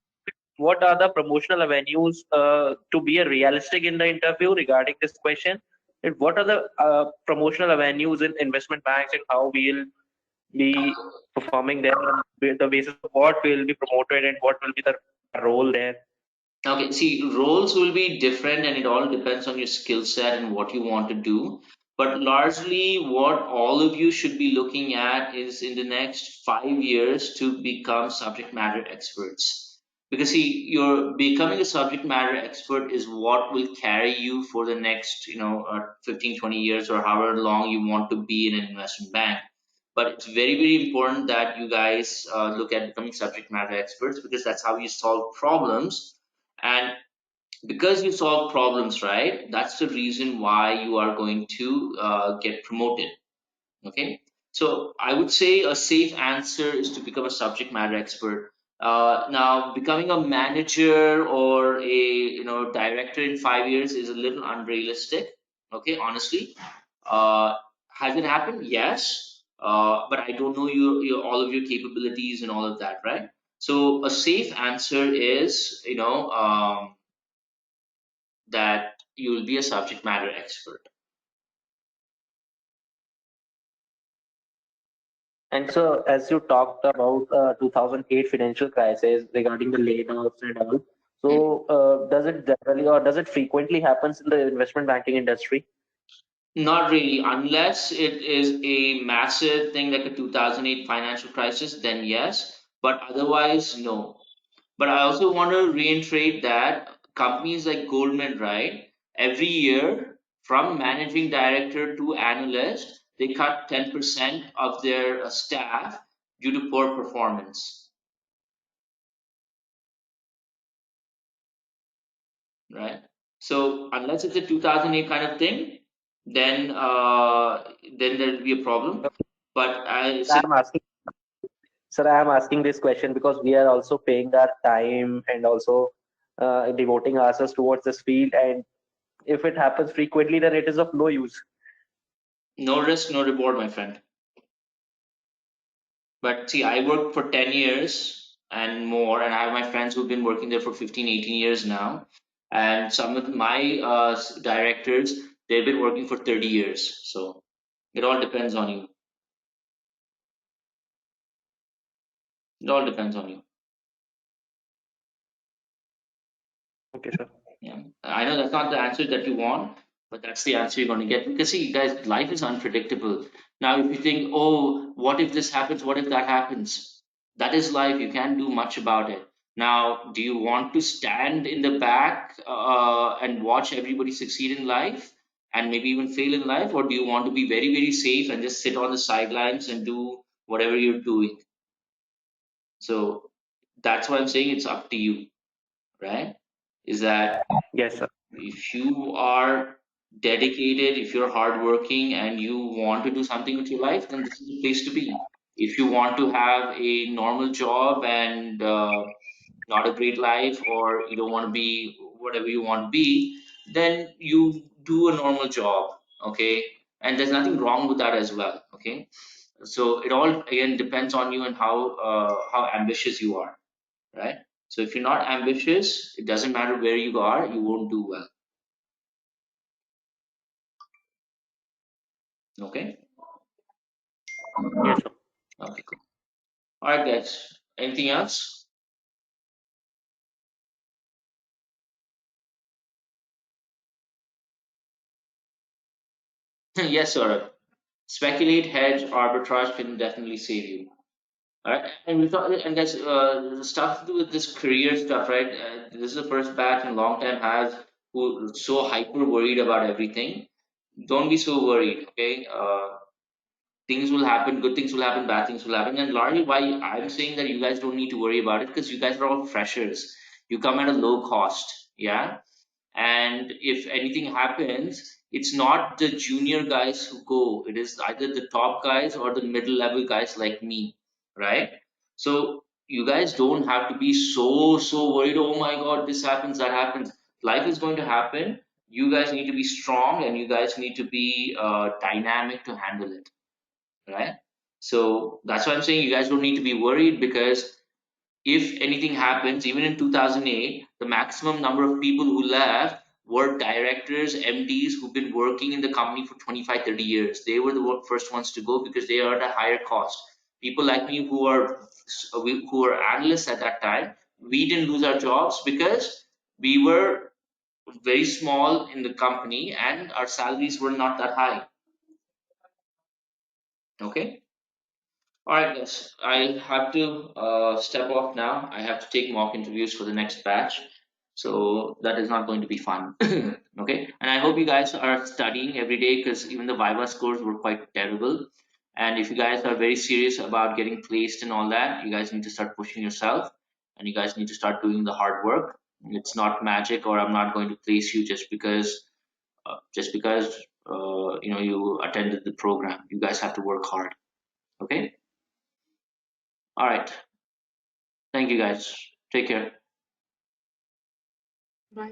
what are the promotional avenues to be a realistic in the interview regarding this question? And what are the promotional avenues in investment banks, and how we'll be performing there, and the basis of what will be promoted and what will be the role there? Okay, see, roles will be different and it all depends on your skill set and what you want to do. But largely, what all of you should be looking at is in the next 5 years to become subject matter experts. Because, see, you're becoming a subject matter expert is what will carry you for the next, 15, 20 years or however long you want to be in an investment bank. But it's very, very important that you guys look at becoming subject matter experts because that's how you solve problems, and because you solve problems, right, that's the reason why you are going to get promoted. Okay, so I would say a safe answer is to become a subject matter expert. Now becoming a manager or a director in 5 years is a little unrealistic, okay, honestly. uh, has it happened? Yes, but I don't know all of your capabilities and all of that, right? So a safe answer is that you will be a subject matter expert. And so, as you talked about 2008 financial crisis regarding the layoffs and all, so does it generally or does it frequently happens in the investment banking industry? Not really, unless it is a massive thing like a 2008 financial crisis, then yes, but otherwise, no. But I also want to reiterate that companies like Goldman, right, every year from managing director to analyst, they cut 10% of their staff due to poor performance, right? So unless it's a 2008 kind of thing, then there'll be a problem. But since I'm asking, sir, I am asking this question because we are also paying our time and also devoting ourselves towards this field. And if it happens frequently, then it is of no use. no risk, no reward, my friend. But see, I worked for 10 years and more, and I have my friends who've been working there for 15, 18 years now. And some of my directors, they've been working for 30 years. So it all depends on you. It all depends on you. Okay, sir. Yeah. I know that's not the answer that you want, but that's the answer you're going to get. Because see, guys, life is unpredictable. Now, if you think, oh, what if this happens? What if that happens? That is life. You can't do much about it. Now, do you want to stand in the back and watch everybody succeed in life and maybe even fail in life? Or do you want to be very, very safe and just sit on the sidelines and do whatever you're doing? So that's why I'm saying it's up to you, right? Is that Yes, sir. if you are dedicated, if you're hardworking and you want to do something with your life, then this is the place to be. If you want to have a normal job and not a great life, or you don't want to be whatever you want to be, then you do a normal job, okay? And there's nothing wrong with that as well, okay? So it all again depends on you and how ambitious you are, right? So if you're not ambitious, it doesn't matter where you are, you won't do well. Okay. Yes, sir. Okay, cool. All right, guys. Anything else? Yes, sir. Speculate, hedge, arbitrage can definitely save you. All right, and we thought, and guys, the stuff to do with this career stuff, right? This is the first batch in a long time has who so hyper worried about everything. Don't be so worried, okay? Things will happen, good things will happen, bad things will happen, and largely why I'm saying that you guys don't need to worry about it because you guys are all freshers. You come at a low cost, yeah. And if anything happens, it's not the junior guys who go, it is either the top guys or the middle level guys like me, right? So you guys don't have to be so worried, oh my god, this happens, that happens. Life is going to happen. You guys need to be strong and you guys need to be dynamic to handle it, right? So that's why I'm saying you guys don't need to be worried because if anything happens, even in 2008, the maximum number of people who left were directors, MDs who've been working in the company for 25, 30 years. They were the first ones to go because they are at a higher cost. People like me who are analysts at that time, we didn't lose our jobs because we were very small in the company and our salaries were not that high. Okay. All right, guys. I have to step off now. I have to take mock interviews for the next batch. So that is not going to be fun. Okay. And I hope you guys are studying every day because even the Viva scores were quite terrible. And if you guys are very serious about getting placed and all that, you guys need to start pushing yourself and you guys need to start doing the hard work. It's not magic, or I'm not going to place you just because you know you attended the program. You guys have to work hard. Okay. All right. Thank you guys. Take care. Bye.